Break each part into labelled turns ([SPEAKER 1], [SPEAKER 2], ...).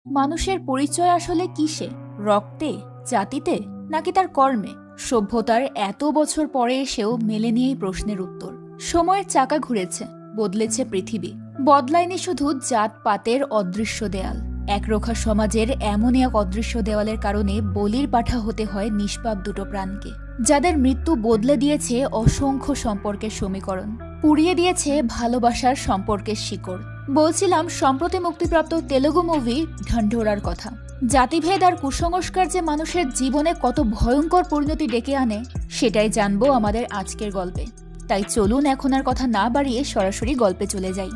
[SPEAKER 1] মানুষের পরিচয় আসলে কিসে? রক্তে, জাতিতে, নাকি তার কর্মে? সভ্যতার এত বছর পরে এসেও মেলেনি এই প্রশ্নের উত্তর। সময়ের চাকা ঘুরেছে, বদলেছে পৃথিবী, বদলায়নি শুধু জাতপাতের অদৃশ্য দেয়াল। একরোখা সমাজের এমনই এক অদৃশ্য দেওয়ালের কারণে বলির পাঠা হতে হয় নিষ্পাপ দুটো প্রাণকে, যাদের মৃত্যু বদলে দিয়েছে অসংখ্য সম্পর্কের সমীকরণ, পুড়িয়ে দিয়েছে ভালোবাসার সম্পর্কের শিকড়। বলছিলাম সম্প্রতি মুক্তিপ্রাপ্ত তেলুগু মুভি ঢন্ঢোরার কথা। জাতিভেদ আর কুসংস্কার যে মানুষের জীবনে কত ভয়ঙ্কর পরিণতি ডেকে আনে, সেটাই জানবো আমাদের আজকের গল্পে। তাই চলুন এখন আর কথা না বাড়িয়ে সরাসরি গল্পে চলে যাই।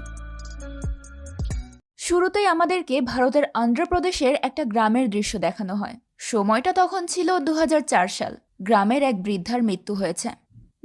[SPEAKER 1] শুরুতেই আমাদেরকে ভারতের অন্ধ্রপ্রদেশের একটা গ্রামের দৃশ্য দেখানো হয়। সময়টা তখন ছিল 2004 সাল। গ্রামের এক বৃদ্ধার মৃত্যু হয়েছে।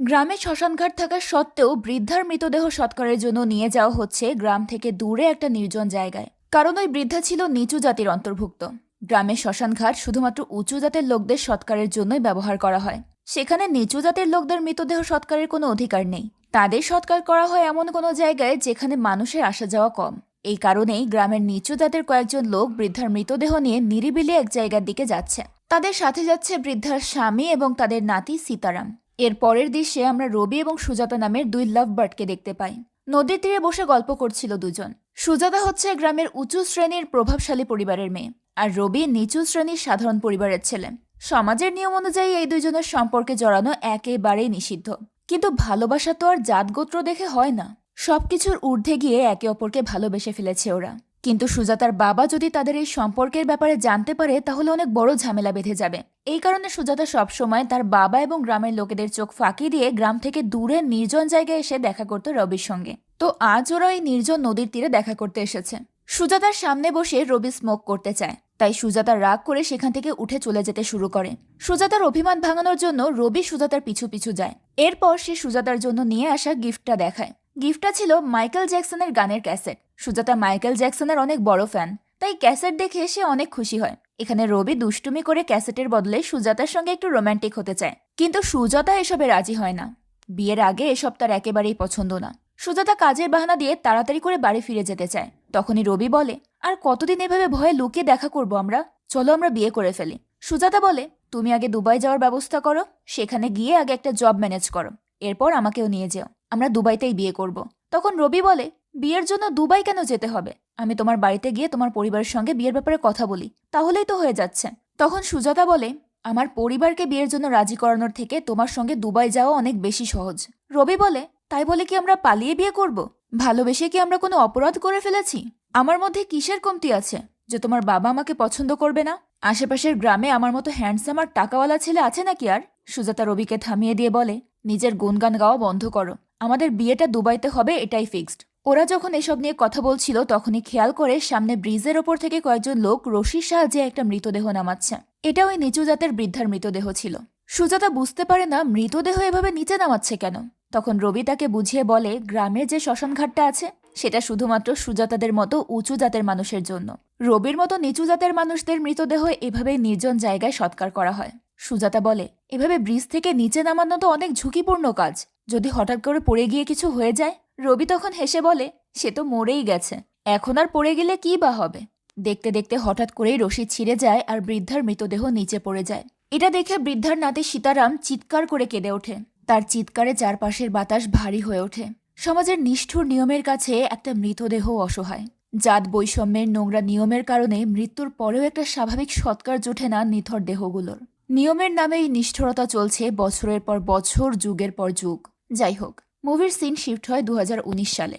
[SPEAKER 1] গ্রামে শ্মশানঘাট থাকা সত্ত্বেও বৃদ্ধার মৃতদেহ সৎকারের জন্য নিয়ে যাওয়া হচ্ছে গ্রাম থেকে দূরে একটা নির্জন জায়গায়, কারণ ওই বৃদ্ধা ছিল নিচু জাতির অন্তর্ভুক্ত। গ্রামের শ্মশানঘাট শুধুমাত্র উঁচু জাতের লোকদের সৎকারের জন্যই ব্যবহার করা হয়। সেখানে নিচু জাতের লোকদের মৃতদেহ সৎকারের কোনো অধিকার নেই। তাদের সৎকার করা হয় এমন কোনো জায়গায় যেখানে মানুষের আসা যাওয়া কম। এই কারণেই গ্রামের নিচু জাতের কয়েকজন লোক বৃদ্ধার মৃতদেহ নিয়ে নিরিবিলি এক জায়গার দিকে যাচ্ছে। তাদের সাথে যাচ্ছে বৃদ্ধার স্বামী এবং তাদের নাতি সীতারাম। এর পরের দৃশ্যে আমরা রবি এবং সুজাতা নামের দুই লাভ বার্ডকে দেখতে পাই। নদীর তীরে বসে গল্প করছিল দুজন। সুজাতা হচ্ছে গ্রামের উঁচু শ্রেণীর প্রভাবশালী পরিবারের মেয়ে, আর রবি নিচু শ্রেণীর সাধারণ পরিবারের ছেলে। সমাজের নিয়ম অনুযায়ী এই দুইজনের সম্পর্কে জড়ানো একেবারেই নিষিদ্ধ। কিন্তু ভালোবাসা তো আর জাতগোত্র দেখে হয় না। সবকিছুর ঊর্ধ্বে গিয়ে একে অপরকে ভালোবেসে ফেলেছে ওরা। কিন্তু সুজাতার বাবা যদি তাদের এই সম্পর্কের ব্যাপারে জানতে পারে, তাহলে অনেক বড় ঝামেলা বেঁধে যাবে। এই কারণে সুজাতা সবসময় তার বাবা এবং গ্রামের লোকেদের চোখ ফাঁকি দিয়ে গ্রাম থেকে দূরে নির্জন জায়গায় এসে দেখা করত রবির সঙ্গে। তো আজ ওরা এই নির্জন নদীর তীরে দেখা করতে এসেছে। সুজাতার সামনে বসে রবি স্মোক করতে চায়, তাই সুজাতা রাগ করে সেখান থেকে উঠে চলে যেতে শুরু করে। সুজাতার অভিমান ভাঙানোর জন্য রবি সুজাতার পিছু পিছু যায়। এরপর সে সুজাতার জন্য নিয়ে আসা গিফটটা দেখায়। গিফটটা ছিল মাইকেল জ্যাকসনের গানের ক্যাসেট। সুজাতা মাইকেল জ্যাকসনের অনেক বড় ফ্যান, তাই ক্যাসেট দেখে সে অনেক খুশি হয়। এখানে রবি দুষ্টুমি করে ক্যাসেটের বদলে সুজাতার সঙ্গে একটু রোমান্টিক হতে চায়, কিন্তু সুজাতা এসবে রাজি হয় না। বিয়ের আগে এসব তার একেবারেই পছন্দ না। সুজাতা কাজের বাহানা দিয়ে তাড়াতাড়ি করে বাড়ি ফিরে যেতে চায়। তখনই রবি বলে, আর কতদিন এভাবে ভয়ে লুকিয়ে দেখা করবো আমরা? চলো আমরা বিয়ে করে ফেলি। সুজাতা বলে, তুমি আগে দুবাই যাওয়ার ব্যবস্থা করো, সেখানে গিয়ে আগে একটা জব ম্যানেজ করো, এরপর আমাকেও নিয়ে যেও, আমরা দুবাইতেই বিয়ে করব। তখন রবি বলে, বিয়ের জন্য দুবাই কেন যেতে হবে? আমি তোমার বাড়িতে গিয়ে তোমার পরিবারের সঙ্গে বিয়ের ব্যাপারে কথা বলি, তাহলেই তো হয়ে যাচ্ছে। তখন সুজাতা বলে, আমার পরিবারকে বিয়ের জন্য রাজি করানোর থেকে তোমার সঙ্গে দুবাই যাওয়া অনেক বেশি সহজ। রবি বলে, তাই বলে কি আমরা পালিয়ে বিয়ে করব? ভালোবেসে কি আমরা কোনো অপরাধ করে ফেলেছি? আমার মধ্যে কিসের কমতি আছে যে তোমার বাবা আমাকে পছন্দ করবে না? আশেপাশের গ্রামে আমার মতো হ্যান্ডসাম আর টাকাওয়ালা ছেলে আছে নাকি আর? সুজাতা রবিকে থামিয়ে দিয়ে বলে, নিজের গুণগান গাওয়া বন্ধ করো, আমাদের বিয়েটা দুবাইতে হবে, এটাই ফিক্সড। ওরা যখন এসব নিয়ে কথা বলছিল, তখনই খেয়াল করে সামনে ব্রিজের ওপর থেকে কয়েকজন লোক রশির সাহায্যে একটা মৃতদেহ নামাচ্ছে। এটা ওই নিচু জাতের বৃদ্ধার মৃতদেহ ছিল। সুজাতা বুঝতে পারে না মৃতদেহ এভাবে নিচে নামাচ্ছে কেন। তখন রবি তাকে বুঝিয়ে বলে, গ্রামের যে শ্মশানঘাটটা আছে সেটা শুধুমাত্র সুজাতাদের মতো উঁচু জাতের মানুষের জন্য। রবির মতো নিচু জাতের মানুষদের মৃতদেহ এভাবেই নির্জন জায়গায় সৎকার করা হয়। সুজাতা বলে, এভাবে ব্রিজ থেকে নিচে নামানো তো অনেক ঝুঁকিপূর্ণ কাজ, যদি হঠাৎ করে পড়ে গিয়ে কিছু হয়ে যায়? রবি তখন হেসে বলে, সে তো মরেই গেছে, এখন আর পড়ে গেলে কি বা হবে? দেখতে দেখতে হঠাৎ করেই রশি ছিঁড়ে যায় আর বৃদ্ধার মৃতদেহ নিচে পড়ে যায়। এটা দেখে বৃদ্ধার নাতি সীতারাম চিৎকার করে কেঁদে ওঠে। তার চিৎকারে চারপাশের বাতাস ভারী হয়ে ওঠে। সমাজের নিষ্ঠুর নিয়মের কাছে একটা মৃতদেহ অসহায়। জাত বৈষম্যের নোংরা নিয়মের কারণে মৃত্যুর পরেও একটা স্বাভাবিক সৎকার জোটে না নিথর দেহগুলোর। নিয়মের নামে এই নিষ্ঠুরতা চলছে বছরের পর বছর, যুগের পর যুগ। যাই হোক, মুভির সিন শিফট হয় 2019 সালে।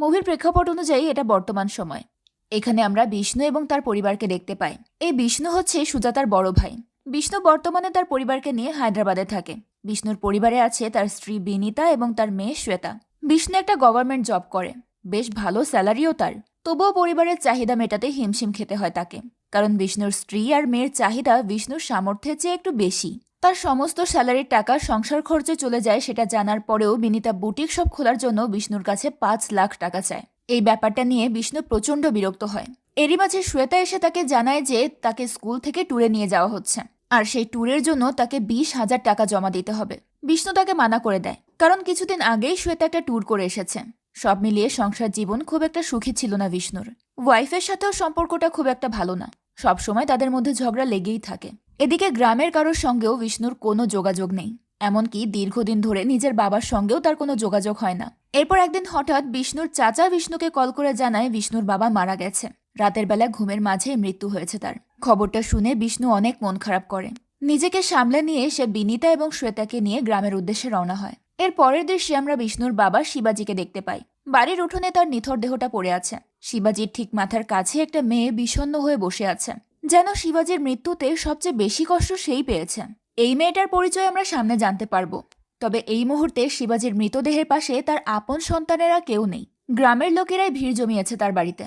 [SPEAKER 1] মুভির প্রেক্ষাপট অনুযায়ী এটা বর্তমান সময়। এখানে আমরা বিষ্ণু এবং তার পরিবারকে দেখতে পাই। এই বিষ্ণু হচ্ছে সুজাতার বড় ভাই। বিষ্ণু বর্তমানে তার পরিবারকে নিয়ে হায়দ্রাবাদে থাকে। বিষ্ণুর পরিবারে আছে তার স্ত্রী বিনীতা এবং তার মেয়ে শ্বেতা। বিষ্ণু একটা গভর্নমেন্ট জব করে, বেশ ভালো স্যালারিও তার। তবুও পরিবারের চাহিদা মেটাতে হিমশিম খেতে হয় তাকে, কারণ বিষ্ণুর স্ত্রী আর মেয়ের চাহিদা বিষ্ণুর সামর্থ্যের চেয়ে একটু বেশি। তার সমস্ত স্যালারির টাকা সংসার খরচে চলে যায়, সেটা জানার পরেও বিনীতা বুটিক শপ খোলার জন্য বিষ্ণুর কাছে 5 লাখ টাকা চায়। এই ব্যাপারটা নিয়ে বিষ্ণু প্রচণ্ড বিরক্ত হয়। এরই মাঝে শ্বেতা এসে তাকে জানায় যে তাকে স্কুল থেকে ট্যুরে নিয়ে যাওয়া হচ্ছে, আর সেই ট্যুরের জন্য তাকে 20,000 টাকা জমা দিতে হবে। বিষ্ণু তাকে মানা করে দেয়, কারণ কিছুদিন আগেই শ্বেতা একটা ট্যুর করে এসেছে। সব মিলিয়ে সংসার জীবন খুব একটা সুখী ছিল না বিষ্ণুর। ওয়াইফের সাথেও সম্পর্কটা খুব একটা ভালো না, সবসময় তাদের মধ্যে ঝগড়া লেগেই থাকে। এদিকে গ্রামের কারোর সঙ্গেও বিষ্ণুর কোনো যোগাযোগ নেই, এমনকি দীর্ঘদিন ধরে নিজের বাবার সঙ্গেও তার কোনো যোগাযোগ হয় না। এরপর একদিন হঠাৎ বিষ্ণুর চাচা বিষ্ণুকে কল করে জানায় বিষ্ণুর বাবা মারা গেছে, রাতের বেলা ঘুমের মাঝে মৃত্যু হয়েছে তার। খবরটা শুনে বিষ্ণু অনেক মন খারাপ করে। নিজেকে সামলে নিয়ে সে বিনিতা এবং শ্বেতাকে নিয়ে গ্রামের উদ্দেশ্যে রওনা হয়। এর পরের দৃশ্যে আমরা বিষ্ণুর বাবা শিবাজিকে দেখতে পাই। বাড়ির উঠোনে তার নিথর দেহটা পড়ে আছে। শিবাজির ঠিক মাথার কাছে একটা মেয়ে বিষণ্ণ হয়ে বসে আছে, যেন শিবাজির মৃত্যুতে সবচেয়ে বেশি কষ্ট সেই পেয়েছে। এই মেয়েটার পরিচয় আমরা সামনে জানতে পারবো। তবে এই মুহূর্তে শিবাজির মৃতদেহের পাশে তার আপন সন্তানেরা কেউ নেই। গ্রামের লোকেরাই ভিড় জমিয়েছে তার বাড়িতে।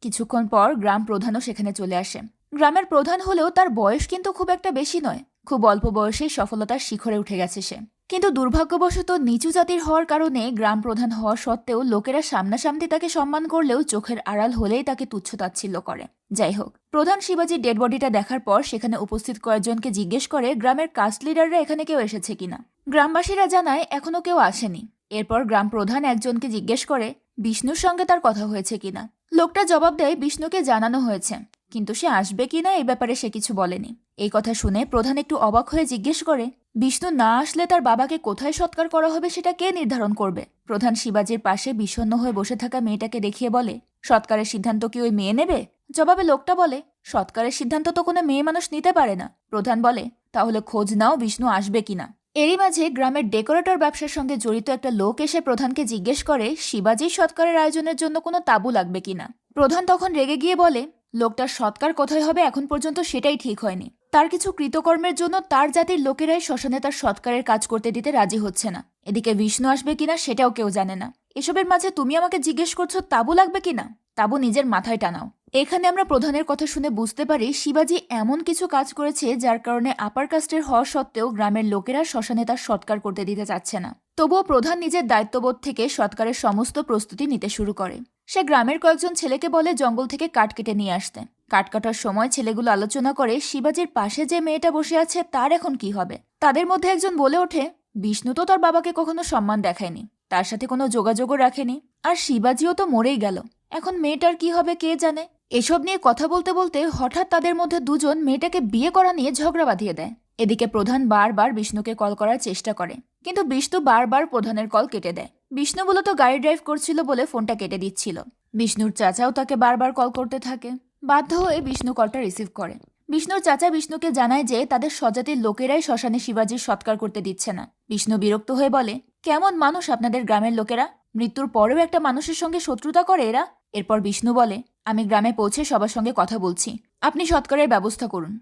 [SPEAKER 1] কিছুক্ষণ পর গ্রাম প্রধানও সেখানে চলে আসে। গ্রামের প্রধান হলেও তার বয়স কিন্তু খুব একটা বেশি নয়। খুব অল্প বয়সেই সফলতার শিখরে উঠে গেছে সে। কিন্তু দুর্ভাগ্যবশত নিচু জাতির হওয়ার কারণে গ্রাম প্রধান হওয়া সত্ত্বেও লোকেরা সামনাসামনি তাকে সম্মান করলেও চোখের আড়াল হলেই তাকে তুচ্ছ-তাচ্ছিল্য করে। যাই হোক, প্রধান শিবাজির ডেড বডিটা দেখার পর সেখানে উপস্থিত কয়েকজনকে জিজ্ঞেস করে গ্রামের কাস্ট লিডাররা এখানে কেউ এসেছে কিনা। গ্রামবাসীরা জানায় এখনো কেউ আসেনি। এরপর গ্রাম প্রধান একজনকে জিজ্ঞেস করে বিষ্ণুর সঙ্গে তার কথা হয়েছে কিনা। লোকটা জবাব দেয় বিষ্ণুকে জানানো হয়েছে, কিন্তু সে আসবে কিনা এই ব্যাপারে সে কিছু বলেনি। এই কথা শুনে প্রধান একটু অবাক হয়ে জিজ্ঞেস করে বিষ্ণু না আসলে তার বাবাকে কোথায় সৎকার করা হবে সেটা কে নির্ধারণ করবে। প্রধান শিবাজির পাশে বিষণ্ণ হয়ে বসে থাকা মেয়েটাকে দেখিয়ে বলে সৎকারের সিদ্ধান্ত কি ওই মেয়ে নেবে। জবাবে লোকটা বলে সৎকারের সিদ্ধান্ত তো কোনো মেয়ে মানুষ নিতে পারে না। প্রধান বলে তাহলে খোঁজ নাও বিষ্ণু আসবে কিনা। এরই মাঝে গ্রামের ডেকোরেটর ব্যবসার সঙ্গে জড়িত একটা লোক এসে প্রধানকে জিজ্ঞেস করে শিবাজির সৎকারের আয়োজনের জন্য কোনো তাঁবু লাগবে কিনা। প্রধান তখন রেগে গিয়ে বলে লোকটার সৎকার কোথায় হবে এখন পর্যন্ত সেটাই ঠিক হয়নি। তার কিছু কৃতকর্মের জন্য তার জাতির লোকেরাই শ্মশানে তার সৎকারের কাজ করতে দিতে রাজি হচ্ছে না। এদিকে বিষ্ণু আসবে কিনা সেটাও কেউ জানে না। এসবের মাঝে তুমি আমাকে জিজ্ঞেস করছো তাঁবু লাগবে কিনা। তাঁবু নিজের মাথায় টানাও। এখানে আমরা প্রধানের কথা শুনে বুঝতে পারি শিবাজি এমন কিছু কাজ করেছে যার কারণে আপার কাস্টের হওয়া সত্ত্বেও গ্রামের লোকেরা শ্মশানে তার সৎকার করতে দিতে চাচ্ছে না। তবুও প্রধান নিজের দায়িত্ববোধ থেকে সৎকারের সমস্ত প্রস্তুতি নিতে শুরু করে। সে গ্রামের কয়েকজন ছেলেকে বলে জঙ্গল থেকে কাঠ কেটে নিয়ে আসতে। কাঠ কাটার সময় ছেলেগুলো আলোচনা করে শিবাজির পাশে যে মেয়েটা বসে আছে তার এখন কি হবে। তাদের মধ্যে একজন বলে ওঠে বিষ্ণু তো তার বাবাকে কখনো সম্মান দেখায়নি, তার সাথে কোনো যোগাযোগও রাখেনি, আর শিবাজিও তো মরেই গেল, এখন মেয়েটার কি হবে কে জানে। এসব নিয়ে কথা বলতে বলতে হঠাৎ তাদের মধ্যে দুজন মেয়েটাকে বিয়ে করা নিয়ে ঝগড়া বাঁধিয়ে দেয়। এদিকে প্রধান বারবার বিষ্ণুকে কল করার চেষ্টা করে, কিন্তু বিষ্ণু বারবার প্রধানের কল কেটে দেয়। বিষ্ণু মূলত গাড়ি ড্রাইভ করছিল বলে ফোনটা কেটে দিচ্ছিল। বিষ্ণুর চাচাও তাকে বারবার কল করতে থাকে। বাধ্য হয়ে বিষ্ণু কলটা রিসিভ করে। বিষ্ণুর চাচা বিষ্ণুকে জানায় যে তাদের স্বজাতির লোকেরাই শ্মশানে শিবাজির সৎকার করতে দিচ্ছে না। বিষ্ণু বিরক্ত হয়ে বলে কেমন মানুষ আপনাদের গ্রামের লোকেরা, মৃত্যুর পরেও একটা মানুষের সঙ্গে শত্রুতা করে এরা। এরপর বিষ্ণু বলে আমি গ্রামে পৌঁছে সবার সঙ্গে কথা বলছি, আপনি সৎকারের ব্যবস্থা করুন,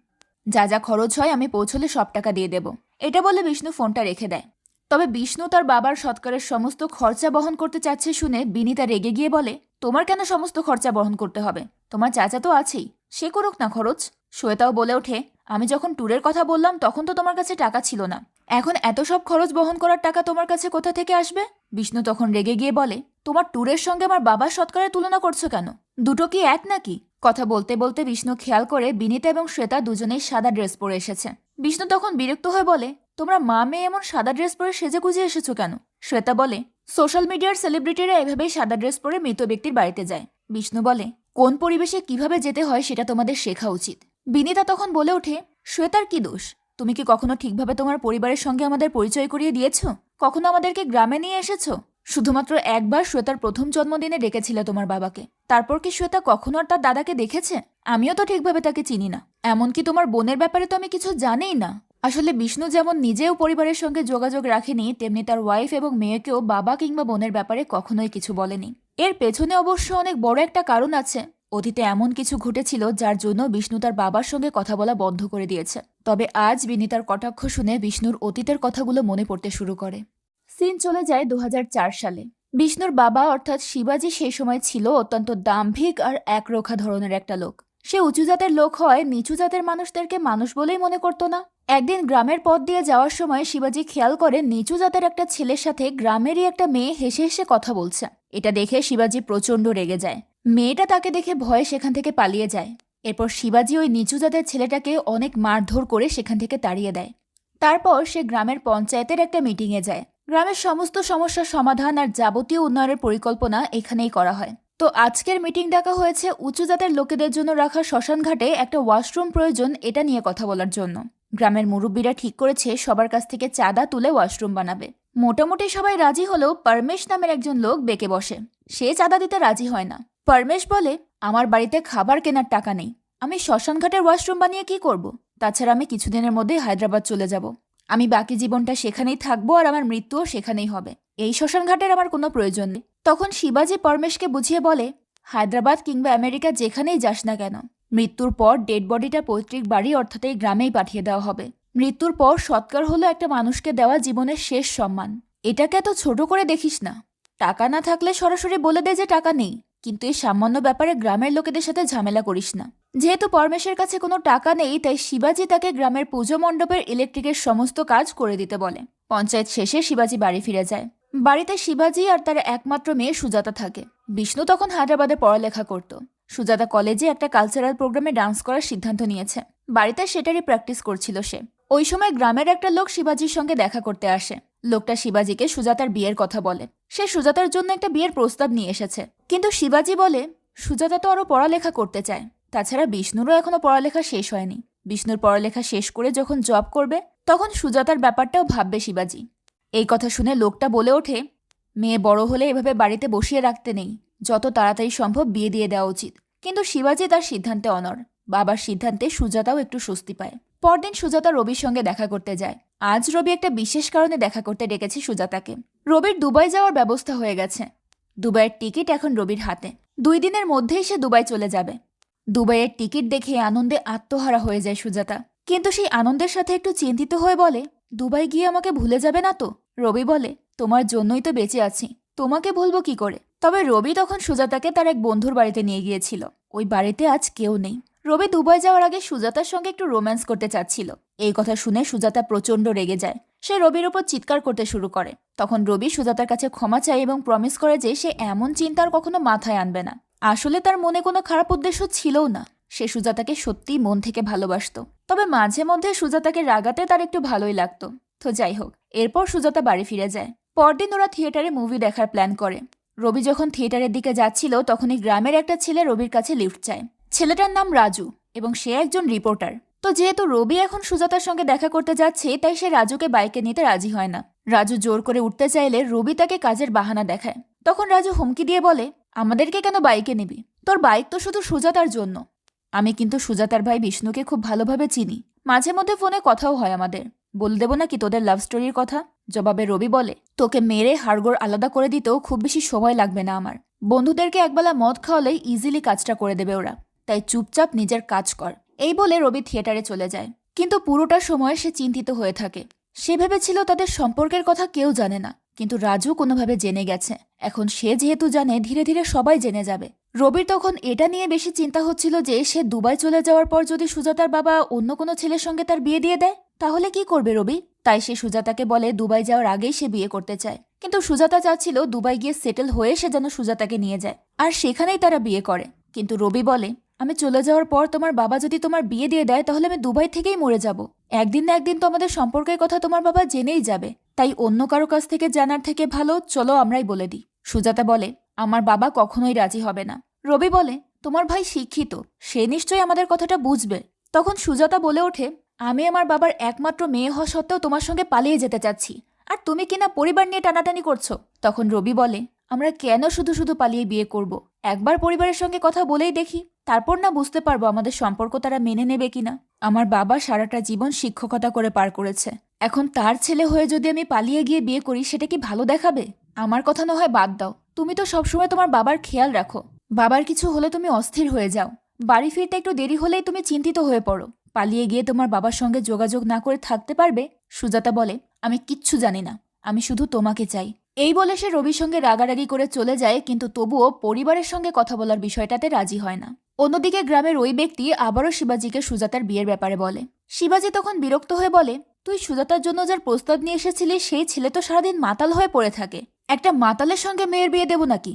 [SPEAKER 1] যা যা খরচ হয় আমি পৌঁছলে সব টাকা দিয়ে দেব। এটা বলে বিষ্ণু ফোনটা রেখে দেয়। তবে বিষ্ণু তার বাবার সৎকারের সমস্ত খরচা বহন করতে চাচ্ছে শুনে বিনিতা রেগে গিয়ে বলে তোমার কেন সমস্ত খরচা বহন করতে হবে, তোমার চাচা তো আছেই, সে করুক না খরচ। শ্বেতাও বলে ওঠে আমি যখন ট্যুরের কথা বললাম তখন তো তোমার কাছে টাকা ছিল না, এখন এত সব খরচ বহন করার টাকা তোমার কাছে কোথা থেকে আসবে। বিষ্ণু তখন রেগে গিয়ে বলে তোমার ট্যুরের সঙ্গে আমার বাবার সৎকারের তুলনা করছো কেন, দুটো কি এক নাকি। কথা বলতে বলতে বিষ্ণু খেয়াল করে বিনিতা এবং শ্বেতা দুজনেই সাদা ড্রেস পরে এসেছে। বিষ্ণু তখন বিরক্ত হয়ে বলে তোমরা মা মেয়ে এমন সাদা ড্রেস পরে সেজে গুজে এসেছো কেন। শ্বেতা বলে সোশ্যাল মিডিয়ার সেলিব্রিটিরা এভাবেই সাদা ড্রেস পরে মৃত ব্যক্তির বাড়িতে যায়। বিষ্ণু বলে কোন পরিবেশে কিভাবে যেতে হয় সেটা তোমাদের শেখা উচিত। বিনিতা তখন বলে ওঠে শ্বেতার কি দোষ, তুমি কি কখনো ঠিকভাবে তোমার পরিবারের সঙ্গে আমাদের পরিচয় করিয়ে দিয়েছো, কখনো আমাদেরকে গ্রামে নিয়ে এসেছো। শুধুমাত্র একবার শ্বেতার প্রথম জন্মদিনে ডেকেছিলে তোমার বাবাকে, তারপর কি শ্বেতা কখনো আর তার দাদাকে দেখেছে। আমিও তো ঠিকভাবে তাকে চিনি না, এমনকি তোমার বোনের ব্যাপারে তো আমি কিছু জানিই না। আসলে বিষ্ণু যেমন নিজেও পরিবারের সঙ্গে যোগাযোগ রাখেনি, তেমনি তার ওয়াইফ এবং মেয়েকেও বাবা কিংবা বোনের ব্যাপারে কখনোই কিছু বলেনি। এর পেছনে অবশ্য অনেক বড় একটা কারণ আছে। অতীতে এমন কিছু ঘটেছিল যার জন্য বিষ্ণু তার বাবার সঙ্গে কথা বলা বন্ধ করে দিয়েছে। তবে আজ বিনিতার কটাক্ষ শুনে বিষ্ণুর অতীতের কথাগুলো মনে পড়তে শুরু করে। সিন চলে যায় 2004 সালে। বিষ্ণুর বাবা অর্থাৎ শিবাজি সেই সময় ছিল অত্যন্ত দাম্ভিক আর একরোখা ধরনের একটা লোক। সে উঁচু জাতের লোক হয় নিচু জাতের মানুষদেরকে মানুষ বলেই মনে করতো না। একদিন গ্রামের পথ দিয়ে যাওয়ার সময় শিবাজি খেয়াল করে নিচু জাতের একটা ছেলের সাথে গ্রামেরই একটা মেয়ে হেসে হেসে কথা বলছে। এটা দেখে শিবাজি প্রচণ্ড রেগে যায়। মেয়েটা তাকে দেখে ভয়ে সেখান থেকে পালিয়ে যায়। এরপর শিবাজি ওই নিচু জাতের ছেলেটাকে অনেক মারধর করে সেখান থেকে তাড়িয়ে দেয়। তারপর সে গ্রামের পঞ্চায়েতের একটা মিটিংয়ে যায়। গ্রামের সমস্ত সমস্যার সমাধান আর যাবতীয় উন্নয়নের পরিকল্পনা এখানেই করা হয়। তো আজকের মিটিং ডাকা হয়েছে উঁচু জাতের লোকেদের জন্য রাখা শ্মশানঘাটে একটা ওয়াশরুম প্রয়োজন এটা নিয়ে কথা বলার জন্য। গ্রামের মুরব্বীরা ঠিক করেছে সবার কাছ থেকে চাঁদা তুলে ওয়াশরুম বানাবে। মোটামুটি সবাই রাজি হলেও পরমেশ নামের একজন লোক বেঁকে বসে। সে চাঁদা দিতে রাজি হয় না। পরমেশ বলে, আমার বাড়িতে খাবার কেনার টাকা নেই, আমি শ্মশানঘাটের ওয়াশরুম বানিয়ে কি করব? তাছাড়া আমি কিছুদিনের মধ্যেই হায়দ্রাবাদ চলে যাব। আমি বাকি জীবনটা সেখানেই থাকবো আর আমার মৃত্যুও সেখানেই হবে। এই শ্মশানঘাটের আমার কোনো প্রয়োজন নেই। তখন শিবাজি পরমেশকে বুঝিয়ে বলে, হায়দ্রাবাদ কিংবা আমেরিকা যেখানেই যাস না কেন, মৃত্যুর পর ডেড বডিটা পৈতৃক বাড়ি অর্থাৎ এই গ্রামেই পাঠিয়ে দেওয়া হবে। মৃত্যুর পর সৎকার হলো একটা মানুষকে দেওয়া জীবনের শেষ সম্মান। এটাকে এত ছোট করে দেখিস না। টাকা না থাকলে সরাসরি বলে দে যে টাকা নেই, কিন্তু এই সামান্য ব্যাপারে গ্রামের লোকেদের সাথে ঝামেলা করিস না। যেহেতু পরমেশের কাছে কোনো টাকা নেই, তাই শিবাজি তাকে গ্রামের পুজো মণ্ডপের ইলেকট্রিকের সমস্ত কাজ করে দিতে বলে। পঞ্চায়েত শেষে শিবাজি বাড়ি ফিরে যায়। বাড়িতে শিবাজি আর তার একমাত্র মেয়ে সুজাতা থাকে। বিষ্ণু তখন হায়দ্রাবাদে পড়ালেখা করত। সুজাতা কলেজে একটা কালচারাল প্রোগ্রামে ডান্স করার সিদ্ধান্ত নিয়েছে। বাড়িতে সেটারই প্র্যাকটিস করছিল সে। ওই সময় গ্রামের একটা লোক শিবাজির সঙ্গে দেখা করতে আসে। লোকটা শিবাজিকে সুজাতার বিয়ের কথা বলে। সে সুজাতার জন্য একটা বিয়ের প্রস্তাব নিয়ে এসেছে। কিন্তু শিবাজি বলে, সুজাতা তো আরো পড়ালেখা করতে চায়। তাছাড়া বিষ্ণুরও এখনো পড়ালেখা শেষ হয়নি। বিষ্ণুর পড়ালেখা শেষ করে যখন জব করবে তখন সুজাতার ব্যাপারটাও ভাববে শিবাজি। এই কথা শুনে লোকটা বলে ওঠে, মেয়ে বড় হলে এভাবে বাড়িতে বসিয়ে রাখতে নেই, যত তাড়াতাড়ি সম্ভব বিয়ে দিয়ে দেওয়া উচিত। কিন্তু শিবাজি তার সিদ্ধান্তে অনড়। বাবার সিদ্ধান্তে সুজাতাও একটু স্বস্তি পায়। পরদিন সুজাতা রবির সঙ্গে দেখা করতে যায়। আজ রবি একটা বিশেষ কারণে দেখা করতে ডেকেছে সুজাতাকে। রবির দুবাই যাওয়ার ব্যবস্থা হয়ে গেছে। দুবাইয়ের টিকিট এখন রবির হাতে। 2 দিনের মধ্যেই সে দুবাই চলে যাবে। দুবাইয়ের টিকিট দেখে আনন্দে আত্মহারা হয়ে যায় সুজাতা। কিন্তু সেই আনন্দের সাথে একটু চিন্তিত হয়ে বলে, দুবাই গিয়ে আমাকে ভুলে যাবে না তো? রবি বলে, তোমার জন্যই তো বেঁচে আছি, তোমাকে ভুলবো কি করে? তবে রবি তখন সুজাতাকে তার এক বন্ধুর বাড়িতে নিয়ে গিয়েছিল। ওই বাড়িতে আজ কেউ নেই। রবি দুবাই যাওয়ার আগে সুজাতার সঙ্গে একটু রোম্যান্স করতে চাচ্ছিল। এই কথা শুনে সুজাতা প্রচণ্ড রেগে যায়। সে রবির ওপর চিৎকার করতে শুরু করে। তখন রবি সুজাতার কাছে ক্ষমা চায় এবং প্রমিস করে যে সে এমন চিন্তা আর কখনো মাথায় আনবে না। আসলে তার মনে কোনো খারাপ উদ্দেশ্য ছিলও না। সে সুজাতাকে সত্যিই মন থেকে ভালোবাসত। তবে মাঝে মধ্যে সুজাতাকে রাগাতে তার একটু ভালোই লাগতো। তো যাই হোক, এরপর সুজাতা বাড়ি ফিরে যায়। পরদিন ওরা থিয়েটারে মুভি দেখার প্ল্যান করে। রবি যখন থিয়েটারের দিকে যাচ্ছিল তখনই গ্রামের একটা ছেলে রবির কাছে লিফট চায়। ছেলেটার নাম রাজু এবং সে একজন রিপোর্টার। তো যেহেতু রবি এখন সুজাতার সঙ্গে দেখা করতে যাচ্ছে, তাই সে রাজুকে বাইকে নিতে রাজি হয় না। রাজু জোর করে উঠতে চাইলে রবি তাকে কাজের বাহানা দেখায়। তখন রাজু হুমকি দিয়ে বলে, আমাদেরকে কেন বাইকে নিবি? তোর বাইক তো শুধু সুজাতার জন্য। আমি কিন্তু সুজাতার ভাই বিষ্ণুকে খুব ভালোভাবে চিনি। মাঝে মধ্যে ফোনে কথাও হয় আমাদের। বলে দেবো নাকি তোদের লাভ স্টোরির কথা? জবাবে রবি বলে, তোকে মেরে হাড়গোড় আলাদা করে দিতেও খুব বেশি সময় লাগবে না আমার। বন্ধুদেরকে একবেলা মদ খাওয়ালেই ইজিলি কাজটা করে দেবে ওরা। তাই চুপচাপ নিজের কাজ কর। এই বলে রবি থিয়েটারে চলে যায়। কিন্তু পুরোটা সময় সে চিন্তিত হয়ে থাকে। সে ভেবেছিল তাদের সম্পর্কের কথা কেউ জানে না, কিন্তু রাজু কোনোভাবে জেনে গেছে। এখন সে যেহেতু জানে, ধীরে ধীরে সবাই জেনে যাবে। রবির তখন এটা নিয়ে বেশি চিন্তা হচ্ছিল যে সে দুবাই চলে যাওয়ার পর যদি সুজাতার বাবা অন্য কোনো ছেলের সঙ্গে তার বিয়ে দিয়ে দেয় তাহলে কি করবে রবি। তাই সে সুজাতাকে বলে দুবাই যাওয়ার আগেই সে বিয়ে করতে চায়। কিন্তু সুজাতা চাচ্ছিল দুবাই গিয়ে সেটেল হয়ে সে যেন সুজাতাকে নিয়ে যায়, আর সেখানেই তারা বিয়ে করে। কিন্তু রবি বলে, আমি চলে যাওয়ার পর তোমার বাবা যদি তোমার বিয়ে দিয়ে দেয় তাহলে আমি দুবাই থেকেই মরে যাব। একদিন না একদিন তো আমাদের সম্পর্কের কথা তোমার বাবা জেনেই যাবে। তাই অন্য কারো কাছ থেকে জানার থেকে ভালো চলো আমরাই বলে দিই। সুজাতা বলে, আমার বাবা কখনোই রাজি হবে না। রবি বলে, তোমার ভাই শিক্ষিত, সে নিশ্চয়ই আমাদের কথাটা বুঝবে। তখন সুজাতা বলে ওঠে, আমি আমার বাবার একমাত্র মেয়ে হওয়া সত্ত্বেও তোমার সঙ্গে পালিয়ে যেতে চাচ্ছি, আর তুমি কিনা পরিবার নিয়ে টানাটানি করছো। তখন রবি বলে, আমরা কেন শুধু শুধু পালিয়ে বিয়ে করব? একবার পরিবারের সঙ্গে কথা বলেই দেখি, তারপর না বুঝতে পারবো আমাদের সম্পর্ক তারা মেনে নেবে কিনা। আমার বাবা সারাটা জীবন শিক্ষকতা করে পার করেছে। এখন তার ছেলে হয়ে যদি আমি পালিয়ে গিয়ে বিয়ে করি সেটা কি ভালো দেখাবে? আমার কথা না হয় বাদ দাও, তুমি তো সবসময় তোমার বাবার খেয়াল রাখো। বাবার কিছু হলে তুমি অস্থির হয়ে যাও। বাড়ি ফিরতে একটু দেরি হলেই তুমি চিন্তিত হয়ে পড়ো। পালিয়ে গিয়ে তোমার বাবার সঙ্গে যোগাযোগ না করে থাকতে পারবে? সুজাতা বলে, আমি কিচ্ছু জানি না, আমি শুধু তোমাকে চাই। এই বলে সে রবির সঙ্গে রাগারাগি করে চলে যায়, কিন্তু তবুও পরিবারের সঙ্গে কথা বলার বিষয়টাতে রাজি হয় না। অন্যদিকে গ্রামের ওই ব্যক্তি আবারও শিবাজিকে সুজাতার বিয়ের ব্যাপারে বলে। শিবাজি তখন বিরক্ত হয়ে বলে, তুই সুজাতার জন্য যার প্রস্তাব নিয়ে এসেছিলি সেই ছেলে তো সারাদিন মাতাল হয়ে পড়ে থাকে, একটা মাতালের সঙ্গে মেয়ের বিয়ে দেব নাকি?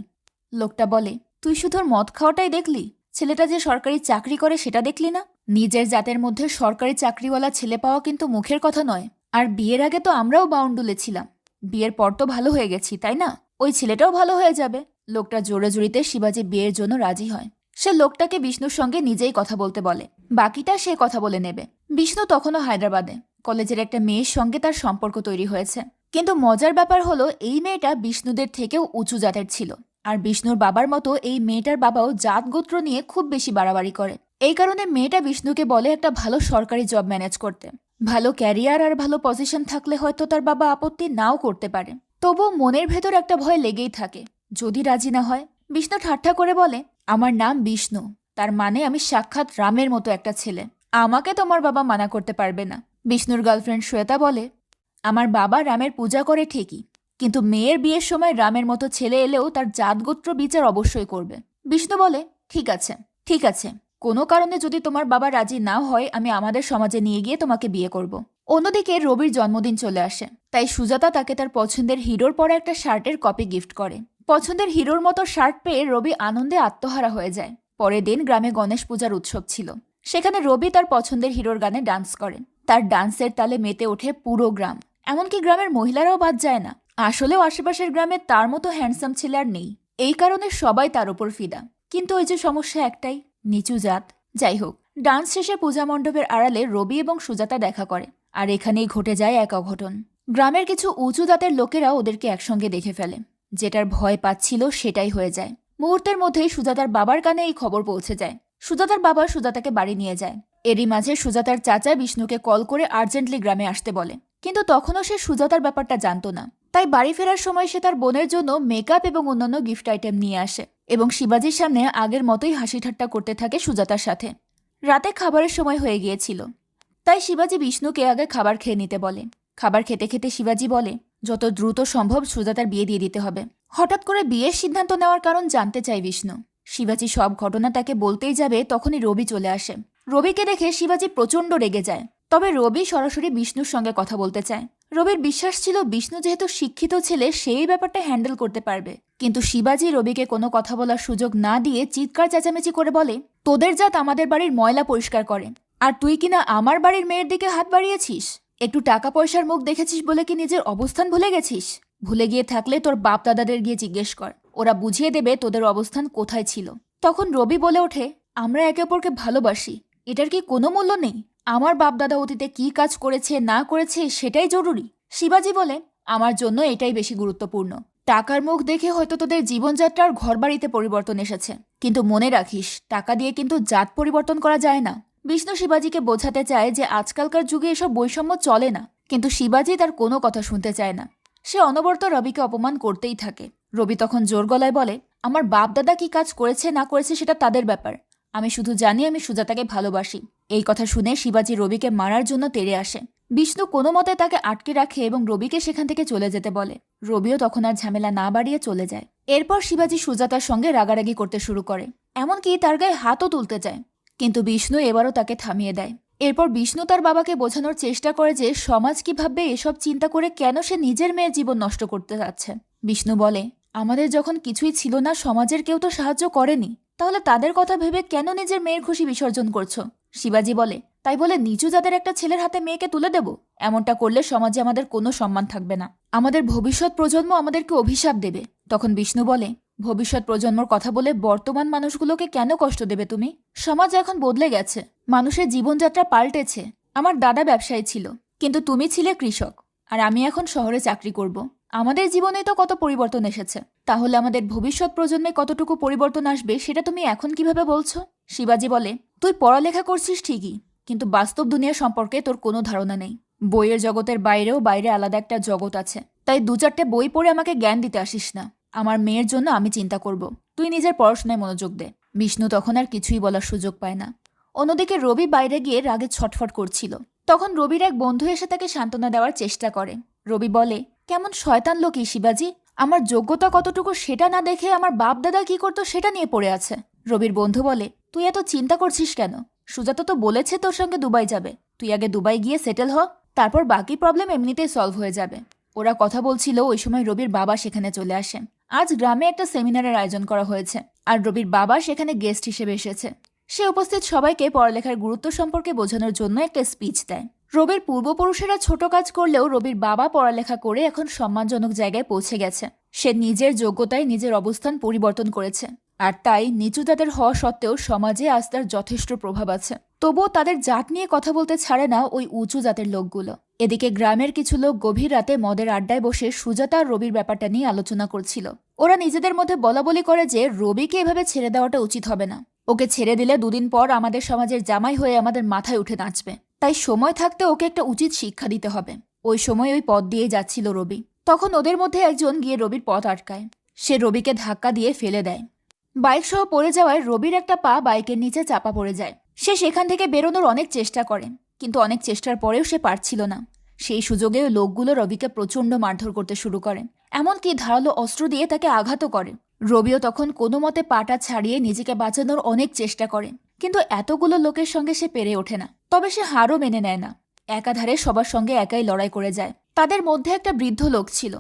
[SPEAKER 1] লোকটা বলে, তুই শুধু মদ খাওয়াটাই দেখলি, ছেলেটা যে সরকারি চাকরি করে সেটা দেখলি না? নিজের জাতের মধ্যে সরকারি চাকরিওয়ালা ছেলে পাওয়া কিন্তু মুখের কথা নয়। আর বিয়ের আগে তো আমরাও বাউন্ডুলে ছিলাম, বিয়ের পর তো ভালো হয়ে গেছি, তাই না? ওই ছেলেটাও ভালো হয়ে যাবে। লোকটা জোরাজুরিতে শিবাজি বিয়ের জন্য রাজি হয়। সে লোকটাকে বিষ্ণুর সঙ্গে নিজেই কথা বলতে বলে, বাকিটা সে কথা বলে নেবে। বিষ্ণু তখনও হায়দ্রাবাদে কলেজের একটা মেয়ের সঙ্গে তার সম্পর্ক তৈরি হয়েছে। কিন্তু মজার ব্যাপার হলো এই মেয়েটা বিষ্ণুদের থেকেও উঁচু জাতের ছিল। আর বিষ্ণুর বাবার মতো এই মেয়েটার বাবাও জাত গোত্র নিয়ে খুব বেশি বাড়াবাড়ি করে। এই কারণে মেয়েটা বিষ্ণুকে বলে একটা ভালো সরকারি জব ম্যানেজ করতে। ভালো ক্যারিয়ার আর ভালো পজিশন থাকলে হয়তো তার বাবা আপত্তি নাও করতে পারে। তবুও মনের ভেতর একটা ভয় লেগেই থাকে, যদি রাজি না হয়। বিষ্ণু ঠাট্টা করে বলে, আমার নাম বিষ্ণু, তার মানে আমি সাক্ষাৎ রামের মতো একটা ছেলে। আমাকে তোমার বাবা মানা করতে পারবে না। বিষ্ণুর গার্লফ্রেন্ড শ্বেতা বলে, আমার বাবা রামের পূজা করে ঠিকই, কিন্তু মেয়ের বিয়ের সময় রামের মতো ছেলে এলেও তার জাতগোত্র বিচার অবশ্যই করবে। বিষ্ণু বলে, ঠিক আছে ঠিক আছে, কোনো কারণে যদি তোমার বাবা রাজি না হয় আমি আমাদের সমাজে নিয়ে গিয়ে তোমাকে বিয়ে করব। অন্যদিকে রবির জন্মদিন চলে আসে, তাই সুজাতা তাকে তার পছন্দের হিরোর পরা একটা শার্টের কপি গিফট করে। পছন্দের হিরোর মতো শার্ট পেয়ে রবি আনন্দে আত্মহারা হয়ে যায়। পরের দিন গ্রামে গণেশ পূজার উৎসব ছিল। সেখানে রবি তার পছন্দের হিরোর গানে ডান্স করে। তার ডান্সের তালে মেতে ওঠে পুরো গ্রাম, এমনকি গ্রামের মহিলারাও বাদ যায় না। আসলেও আশেপাশের গ্রামে তার মতো হ্যান্ডসাম ছেলে আর নেই, এই কারণে সবাই তার উপর ফিদা। কিন্তু ওই যে সমস্যা একটাই, নিচু জাত। যাই হোক, ডান্স শেষে পূজা মণ্ডপের আড়ালে রবি এবং সুজাতা দেখা করে, আর এখানেই ঘটে যায় এক অঘটন। গ্রামের কিছু উঁচু জাতের লোকেরা ওদেরকে একসঙ্গে দেখে ফেলে। যেটার ভয় পাচ্ছিল সেটাই হয়ে যায়। মুহূর্তের মধ্যেই সুজাতার বাবার কানে এই খবর পৌঁছে যায়। সুজাতার বাবা সুজাতাকে বাড়ি নিয়ে যায়। এরই মাঝে সুজাতার চাচা বিষ্ণুকে কল করে আর্জেন্টলি গ্রামে আসতে বলে, কিন্তু তখনও সে সুজাতার ব্যাপারটা জানতো না। তাই বাড়ি ফেরার সময় সে তার বোনের জন্য মেকআপ এবং অন্যান্য গিফট আইটেম নিয়ে আসে এবং শিবাজির সামনে আগের মতোই হাসি ঠাট্টা করতে থাকে সুজাতার সাথে। রাতে খাবারের সময় হয়ে গিয়েছিল, তাই শিবাজি বিষ্ণুকে আগে খাবার খেয়ে নিতে বলে। খাবার খেতে খেতে শিবাজি বলে, যত দ্রুত সম্ভব সুজাতার বিয়ে দিয়ে দিতে হবে। হঠাৎ করে বিয়ের সিদ্ধান্ত নেওয়ার কারণ জানতে চায় বিষ্ণু। শিবাজি সব ঘটনা তাকে বলতেই যাবে, তখনই রবি চলে আসে। রবিকে দেখে শিবাজি প্রচণ্ড রেগে যায়। তবে রবি সরাসরি বিষ্ণুর সঙ্গে কথা বলতে চায়। রবির বিশ্বাস ছিল বিষ্ণু যেহেতু শিক্ষিত ছেলে সেই ব্যাপারটা হ্যান্ডেল করতে পারবে। কিন্তু শিবাজি রবিকে কোনো কথা বলার সুযোগ না দিয়ে চিৎকার চেঁচামেচি করে বলে, তোদের জাত আমাদের বাড়ির ময়লা পরিষ্কার করে, আর তুই কিনা আমার বাড়ির মেয়ের দিকে হাত বাড়িয়েছিস। একটু টাকা পয়সার মুখ দেখেছিস বলে কি নিজের অবস্থান ভুলে গেছিস? ভুলে গিয়ে থাকলে তোর বাপ দাদাদের গিয়ে জিজ্ঞেস কর, ওরা বুঝিয়ে দেবে তোদের অবস্থান কোথায় ছিল। তখন রবি বলে ওঠে, আমরা একে অপরকে ভালোবাসি, এটার কি কোনো মূল্য নেই? আমার বাপদাদা অতীতে কি কাজ করেছে না করেছে সেটাই জরুরি। শিবাজি বলে, আমার জন্য এটাই বেশি গুরুত্বপূর্ণ। টাকার মুখ দেখে হয়তো তোদের জীবনযাত্রার ঘরবাড়িতে পরিবর্তন এসেছে, কিন্তু মনে রাখিস টাকা দিয়ে কিন্তু জাত পরিবর্তন করা যায় না। বিষ্ণু শিবাজিকে বোঝাতে চায় যে আজকালকার যুগে এসব বৈষম্য চলে না, কিন্তু শিবাজি তার কোনো কথা শুনতে চায় না। সে অনবরত রবিকে অপমান করতেই থাকে। রবি তখন জোর গলায় বলে, আমার বাপদাদা কি কাজ করেছে না করেছে সেটা তাদের ব্যাপার, আমি শুধু জানি আমি সুজাতাকে ভালোবাসি। এই কথা শুনে শিবাজি রবিকে মারার জন্য তেড়ে আসে। বিষ্ণু কোনো মতে তাকে আটকে রাখে এবং রবিকে সেখান থেকে চলে যেতে বলে। রবিও তখন আর ঝামেলা না বাড়িয়ে চলে যায়। এরপর শিবাজি সুজাতার সঙ্গে রাগারাগি করতে শুরু করে, এমনকি তার গায়ে হাতও তুলতে চায়, কিন্তু বিষ্ণু এবারও তাকে থামিয়ে দেয়। এরপর বিষ্ণু তার বাবাকে বোঝানোর চেষ্টা করে যে সমাজ কি ভাববে এসব চিন্তা করে কেন সে নিজের মেয়ের জীবন নষ্ট করতে যাচ্ছে। বিষ্ণু বলে, আমাদের যখন কিছুই ছিল না সমাজের কেউ তো সাহায্য করেনি, তাহলে তাদের কথা ভেবে কেন নিজের মেয়ের খুশি বিসর্জন করছো? শিবাজি বলে, তাই বলে নিচু জাতের একটা ছেলের হাতে মেয়েকে তুলে দেব? এমনটা করলে সমাজে আমাদের কোনো সম্মান থাকবে না, আমাদের ভবিষ্যৎ প্রজন্ম আমাদেরকে অভিশাপ দেবে। তখন বিষ্ণু বলে, ভবিষ্যৎ প্রজন্মর কথা বলে বর্তমান মানুষগুলোকে কেন কষ্ট দেবে তুমি? সমাজ এখন বদলে গেছে, মানুষের জীবনযাত্রা পাল্টেছে। আমার দাদা ব্যবসায়ী ছিল, কিন্তু তুমি ছিলে কৃষক, আর আমি এখন শহরে চাকরি করব। আমাদের জীবনে তো কত পরিবর্তন এসেছে, তাহলে আমাদের ভবিষ্যৎ প্রজন্মে কতটুকু পরিবর্তন আসবে সেটা তুমি এখন কিভাবে বলছো? শিবাজি বলে, তুই পড়ালেখা করছিস ঠিকই, কিন্তু বাস্তব দুনিয়া সম্পর্কে তোর কোনো ধারণা নেই। বইয়ের জগতের বাইরেও বাইরে আলাদা একটা জগৎ আছে, তাই 2-4টে বই পড়ে আমাকে জ্ঞান দিতে আসিস না। আমার মেয়ের জন্য আমি চিন্তা করব, তুই নিজের পড়াশোনায় মনোযোগ দে। বিষ্ণু তখন আর কিছুই বলার সুযোগ পায় না। অন্যদিকে রবি বাইরে গিয়ে রাগে ছটফট করছিল। তখন রবির এক বন্ধু এসে তাকে সান্ত্বনা দেওয়ার চেষ্টা করে। রবি বলে, কেমন শয়তান লোকই শিবাজি, আমার যোগ্যতা কতটুকু সেটা না দেখে আমার বাপ দাদা কি করতো সেটা নিয়ে পড়ে আছে। রবির বন্ধু বলে, তুই এত চিন্তা করছিস কেন? সুজাতা তো বলেছে তোর সঙ্গে দুবাই যাবে, তুই আগে দুবাই গিয়ে সেটেল হ, তারপর বাকি প্রবলেম এমনিতেই সলভ হয়ে যাবে। ওরা কথা বলছিল, ওই সময় রবির বাবা সেখানে চলে আসে। আজ গ্রামে একটা সেমিনারের আয়োজন করা হয়েছে, আর রবির বাবা সেখানে গেস্ট হিসেবে এসেছে। সে উপস্থিত সবাইকে পড়ালেখার গুরুত্ব সম্পর্কে বোঝানোর জন্য একটা স্পিচ দেয়। রবির পূর্বপুরুষেরা ছোট কাজ করলেও রবির বাবা পড়ালেখা করে এখন সম্মানজনক জায়গায় পৌঁছে গেছে। সে নিজের যোগ্যতায় নিজের অবস্থান পরিবর্তন করেছে, আর তাই নিচু জাতের হওয়া সত্ত্বেও সমাজে আজ তার যথেষ্ট প্রভাব আছে। তবুও তাদের জাত নিয়ে কথা বলতে ছাড়ে না ওই উঁচু জাতের লোকগুলো। এদিকে গ্রামের কিছু লোক গভীর রাতে মদের আড্ডায় বসে সুজাতা আর রবির ব্যাপারটা নিয়ে আলোচনা করছিল। ওরা নিজেদের মধ্যে বলাবলি করে যে রবিকে এভাবে ছেড়ে দেওয়াটা উচিত হবে না। ওকে ছেড়ে দিলে দুদিন পর আমাদের সমাজের জামাই হয়ে আমাদের মাথায় উঠে নাচবে, তাই সময় থাকতে ওকে একটা উচিত শিক্ষা দিতে হবে। ওই সময় ওই পথ দিয়ে যাচ্ছিল রবি, তখন ওদের মধ্যে একজন গিয়ে রবির পথ আটকায়। সে রবিকে ধাক্কা দিয়ে ফেলে দেয়। বাইক সহ পড়ে যাওয়ায় রবির একটা পা বাইকের নিচে চাপা পড়ে যায়। সে সেখান থেকে বেরোনোর অনেক চেষ্টা করে, কিন্তু অনেক চেষ্টার পরেও সে পারছিল না। সেই সুযোগে ওই লোকগুলো রবিকে প্রচণ্ড মারধর করতে শুরু করে, এমনকি ধারালো অস্ত্র দিয়ে তাকে আঘাতও করে। রবিও তখন কোনো মতে পাটা ছাড়িয়ে নিজেকে বাঁচানোর অনেক চেষ্টা করে, কিন্তু এতগুলো লোকের সঙ্গে সে পেরে ওঠে না। তবে সে হারও মেনে নেয় না, একাধারে সবার সঙ্গে একাই লড়াই করে যায়। তাদের মধ্যে একটা বৃদ্ধ লোক ছিল।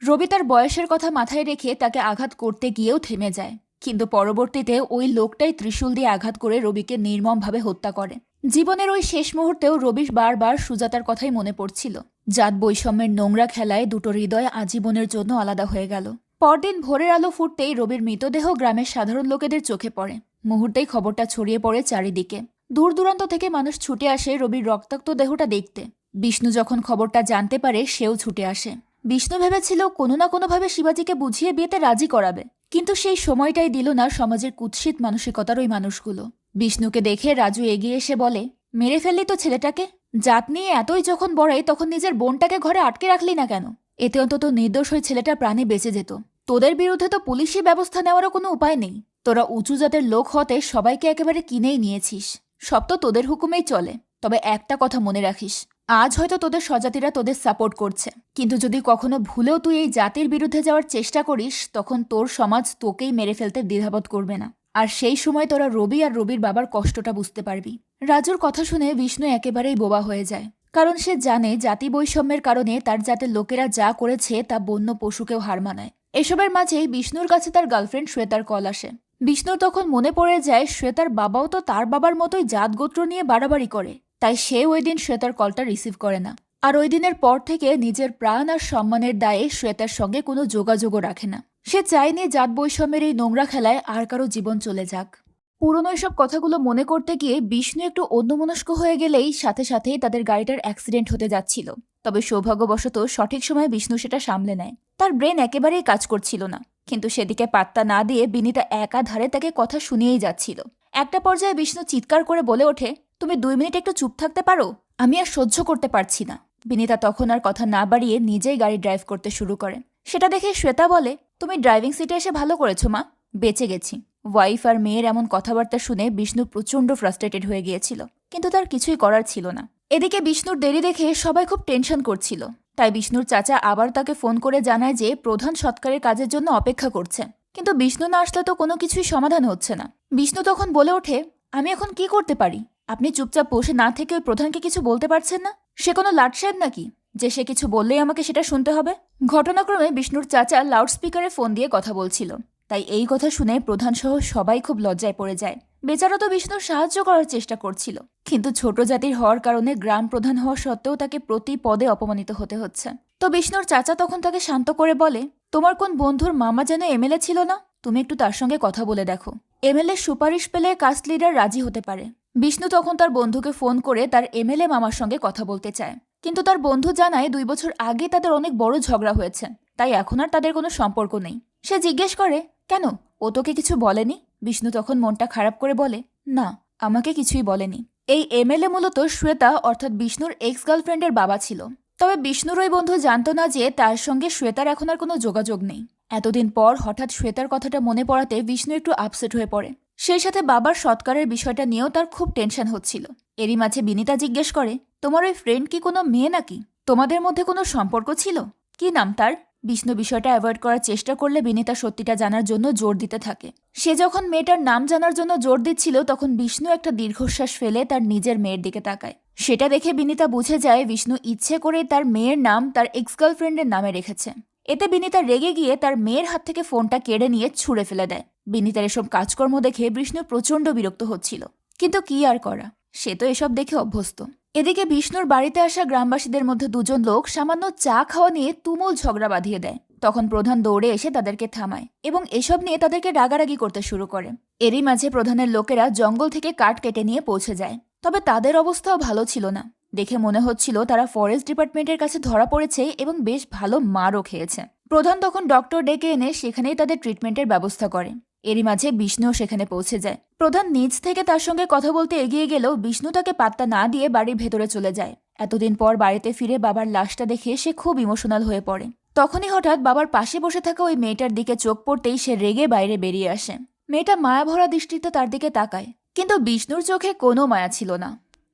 [SPEAKER 1] রবি তার বয়সের কথা মাথায় রেখে তাকে আঘাত করতে গিয়েও থেমে যায়, কিন্তু পরবর্তীতে ওই লোকটাই ত্রিশূল দিয়ে আঘাত করে রবিকে নির্মমভাবে হত্যা করে। জীবনের ওই শেষ মুহূর্তেও রবির বারবার সুজাতার কথাই মনে পড়ছিল। জাত বৈষম্যের নোংরা খেলায় দুটো হৃদয় আজীবনের জন্য আলাদা হয়ে গেল। পরদিন ভোরের আলো ফুটতেই রবির মৃতদেহ গ্রামের সাধারণ লোকেদের চোখে পড়ে। মুহূর্তেই খবরটা ছড়িয়ে পড়ে চারিদিকে। দূর দূরান্ত থেকে মানুষ ছুটে আসে রবির রক্তাক্ত দেহটা দেখতে। বিষ্ণু যখন খবরটা জানতে পারে সেও ছুটে আসে। বিষ্ণু ভেবেছিল কোনো না কোনোভাবে শিবাজিকে বুঝিয়ে বিয়েতে রাজি করাবে, কিন্তু সেই সময়টাই দিল না সমাজের কুৎসিত মানসিকতার ওই মানুষগুলো। বিষ্ণুকে দেখে রাজু এগিয়ে এসে বলে, মেরে ফেললি তো ছেলেটাকে। জাত নিয়ে এতই যখন বড়াই তখন নিজের বোনটাকে ঘরে আটকে রাখলি না কেন? এতে অন্তত নির্দোষ ওই ছেলেটার প্রাণে বেঁচে যেত। তোদের বিরুদ্ধে তো পুলিশি ব্যবস্থা নেওয়ারও কোনো উপায় নেই। তোরা উঁচু জাতের লোক হতে সবাইকে একেবারে কিনেই নিয়েছিস। সব তো তোদের হুকুমেই চলে। তবে একটা কথা মনে রাখিস, আজ হয়তো তোদের স্বজাতিরা তোদের সাপোর্ট করছে, কিন্তু যদি কখনো ভুলেও তুই এই জাতির বিরুদ্ধে যাওয়ার চেষ্টা করিস তখন তোর সমাজ তোকেই মেরে ফেলতে দ্বিধাবোধ করবে না। আর সেই সময় তোরা রবি আর রবির বাবার কষ্টটা বুঝতে পারবি। রাজুর কথা শুনে বিষ্ণু একেবারেই বোবা হয়ে যায়, কারণ সে জানে জাতি বৈষম্যের কারণে তার জাতের লোকেরা যা করেছে তা বন্য পশুকেও হার মানায়। এসবের মাঝেই বিষ্ণুর কাছে তার গার্লফ্রেন্ড শ্বেতার কল আসে। বিষ্ণুর তখন মনে পড়ে যায় শ্বেতার বাবাও তো তার বাবার মতোই জাত গোত্র নিয়ে বাড়াবাড়ি করে, তাই সে ওই দিন শ্বেতার কলটা রিসিভ করে না। আর ওই দিনের পর থেকে নিজের প্রাণ আর সম্মানের দায়ে শ্বেতার সঙ্গে কোনো যোগাযোগও রাখে না। সে চায়নি জাত বৈষম্যের এই নোংরা খেলায় আর কারো জীবন চলে যাক। পুরনো এসব কথাগুলো মনে করতে গিয়ে বিষ্ণু একটু অন্যমনস্ক হয়ে গেলেই সাথে সাথেই তাদের গাড়িটার অ্যাক্সিডেন্ট হতে যাচ্ছিল। তবে সৌভাগ্যবশত সঠিক সময়ে বিষ্ণু সেটা সামলে নেয়। তার ব্রেন একেবারেই কাজ করছিল না, কিন্তু সেদিকে পাত্তা না দিয়ে বিনিতা একাধারে তাকে কথা শুনিয়েই যাচ্ছিল। একটা পর্যায়ে বিষ্ণু চিৎকার করে বলে ওঠে, তুমি 2 মিনিট একটু চুপ থাকতে পারো? আমি আর সহ্য করতে পারছি না। বিনিতা তখন আর কথা না বাড়িয়ে নিজেই গাড়ি ড্রাইভ করতে শুরু করে। সেটা দেখে শ্বেতা বলে, তুমি ড্রাইভিং সিটে এসে ভালো করেছো মা, বেঁচে গেছি। ওয়াইফ আর মেয়ের এমন কথাবার্তা শুনে বিষ্ণু প্রচণ্ড ফ্রাস্ট্রেটেড হয়ে গিয়েছিল, কিন্তু তার কিছুই করার ছিল না। এদিকে বিষ্ণুর দেরি দেখে সবাই খুব টেনশন করছিল, তাই বিষ্ণুর চাচা আবার তাকে ফোন করে জানায় যে প্রধান সৎকারের কাজের জন্য অপেক্ষা করছে, কিন্তু বিষ্ণু না আসলে তো কোনো কিছুই সমাধান হচ্ছে না। বিষ্ণু তখন বলে ওঠে, আমি এখন কি করতে পারি? আপনি চুপচাপ বসে না থেকে ওই প্রধানকে কিছু বলতে পারছেন না? সে কোনো লাট সাহেব নাকি যে সে কিছু বললেই আমাকে সেটা শুনতে হবে? ঘটনাক্রমে বিষ্ণুর চাচা লাউডস্পিকারে ফোন দিয়ে কথা বলছিল, তাই এই কথা শুনে প্রধান সহ সবাই খুব লজ্জায় পড়ে যায়। বেচারা তো বিষ্ণুর সাহায্য করার চেষ্টা করছিল, কিন্তু ছোট জাতির হওয়ার কারণে গ্রাম প্রধান হওয়া সত্ত্বেও তাকে প্রতি পদে অপমানিত হতে হচ্ছে। তো বিষ্ণুর চাচা তখন তাকে শান্ত করে বলে, তোমার কোন বন্ধুর মামা যেন এমএলএ ছিল না, তুমি একটু তার সঙ্গে কথা বলে দেখো। এমএলএ সুপারিশ পেলে কাস্ট লিডার রাজি হতে পারে। বিষ্ণু তখন তার বন্ধুকে ফোন করে তার এমএলএ মামার সঙ্গে কথা বলতে চায়, কিন্তু তার বন্ধু জানায় 2 বছর আগে তাদের অনেক বড় ঝগড়া হয়েছে, তাই এখন আর তাদের কোনো সম্পর্ক নেই। সে জিজ্ঞেস করে, কেন, ও তোকে কিছু বলেনি? বিষ্ণু তখন মনটা খারাপ করে বলে, না, আমাকে কিছুই বলেনি। এই এমএলএ মূলত শ্বেতা অর্থাৎ বিষ্ণুর এক্স গার্লফ্রেন্ডের বাবা ছিল। তবে বিষ্ণুর ওই বন্ধু জানতো না যে তার সঙ্গে শ্বেতার এখন আর কোনো যোগাযোগ নেই। এতদিন পর হঠাৎ শ্বেতার কথাটা মনে পড়াতে বিষ্ণু একটু আপসেট হয়ে পড়ে। সেই সাথে বাবার সৎকারের বিষয়টা নিয়েও তার খুব টেনশন হচ্ছিল। এরই মাঝে বিনিতা জিজ্ঞেস করে, তোমার ওই ফ্রেন্ড কি কোনো মেয়ে নাকি? তোমাদের মধ্যে কোনো সম্পর্ক ছিল? কি নাম তার? বিষ্ণু বিষয়টা অ্যাভয়েড করার চেষ্টা করলে বিনিতা সত্যিটা জানার জন্য জোর দিতে থাকে। সে যখন মেয়েটার নাম জানার জন্য জোর দিচ্ছিল তখন বিষ্ণু একটা দীর্ঘশ্বাস ফেলে তার নিজের মেয়ের দিকে তাকায়। সেটা দেখে বিনিতা বুঝে যায় বিষ্ণু ইচ্ছে করে তার মেয়ের নাম তার এক্স গার্লফ্রেন্ডের নামে রেখেছে। এতে বিনিতা রেগে গিয়ে তার মেয়ের হাত থেকে ফোনটা কেড়ে নিয়ে ছুঁড়ে ফেলে দেয়। বিনিতার এসব কাজকর্ম দেখে বিষ্ণু প্রচণ্ড বিরক্ত হচ্ছিল, কিন্তু কি আর করা, সে তো এসব দেখে অভ্যস্ত। এদিকে বিষ্ণুর বাড়িতে আসা গ্রামবাসীদের মধ্যে দুজন লোক সামান্য চা খাওয়া নিয়ে তুমুল ঝগড়া বাঁধিয়ে দেয়। তখন প্রধান দৌড়ে এসে তাদেরকে থামায় এবং এসব নিয়ে তাদেরকে রাগারাগি করতে শুরু করে। এরই মাঝে প্রধানের লোকেরা জঙ্গল থেকে কাঠ কেটে নিয়ে পৌঁছে যায়। তবে তাদের অবস্থাও ভালো ছিল না। দেখে মনে হচ্ছিল তারা ফরেস্ট ডিপার্টমেন্টের কাছে ধরা পড়েছে এবং বেশ ভালো মারও খেয়েছে। প্রধান তখন ডক্টর ডেকে এনে সেখানেই তাদের ট্রিটমেন্টের ব্যবস্থা করে। এরই মাঝে বিষ্ণুও সেখানে পৌঁছে যায়। প্রধান নিজ থেকে তার সঙ্গে কথা বলতে এগিয়ে গেলেও বিষ্ণু তাকে পাত্তা না দিয়ে বাড়ির ভেতরে চলে যায়। এতদিন পর বাড়িতে ফিরে বাবার লাশটা দেখে সে খুব ইমোশনাল হয়ে পড়ে। তখনই হঠাৎ বাবার পাশে বসে থাকা ওই মেয়েটার দিকে চোখ পড়তেই সে রেগে বাইরে বেরিয়ে আসে। মেয়েটা মায়াভরা দৃষ্টিতে তার দিকে তাকায়, কিন্তু বিষ্ণুর চোখে কোনো মায়া ছিল না।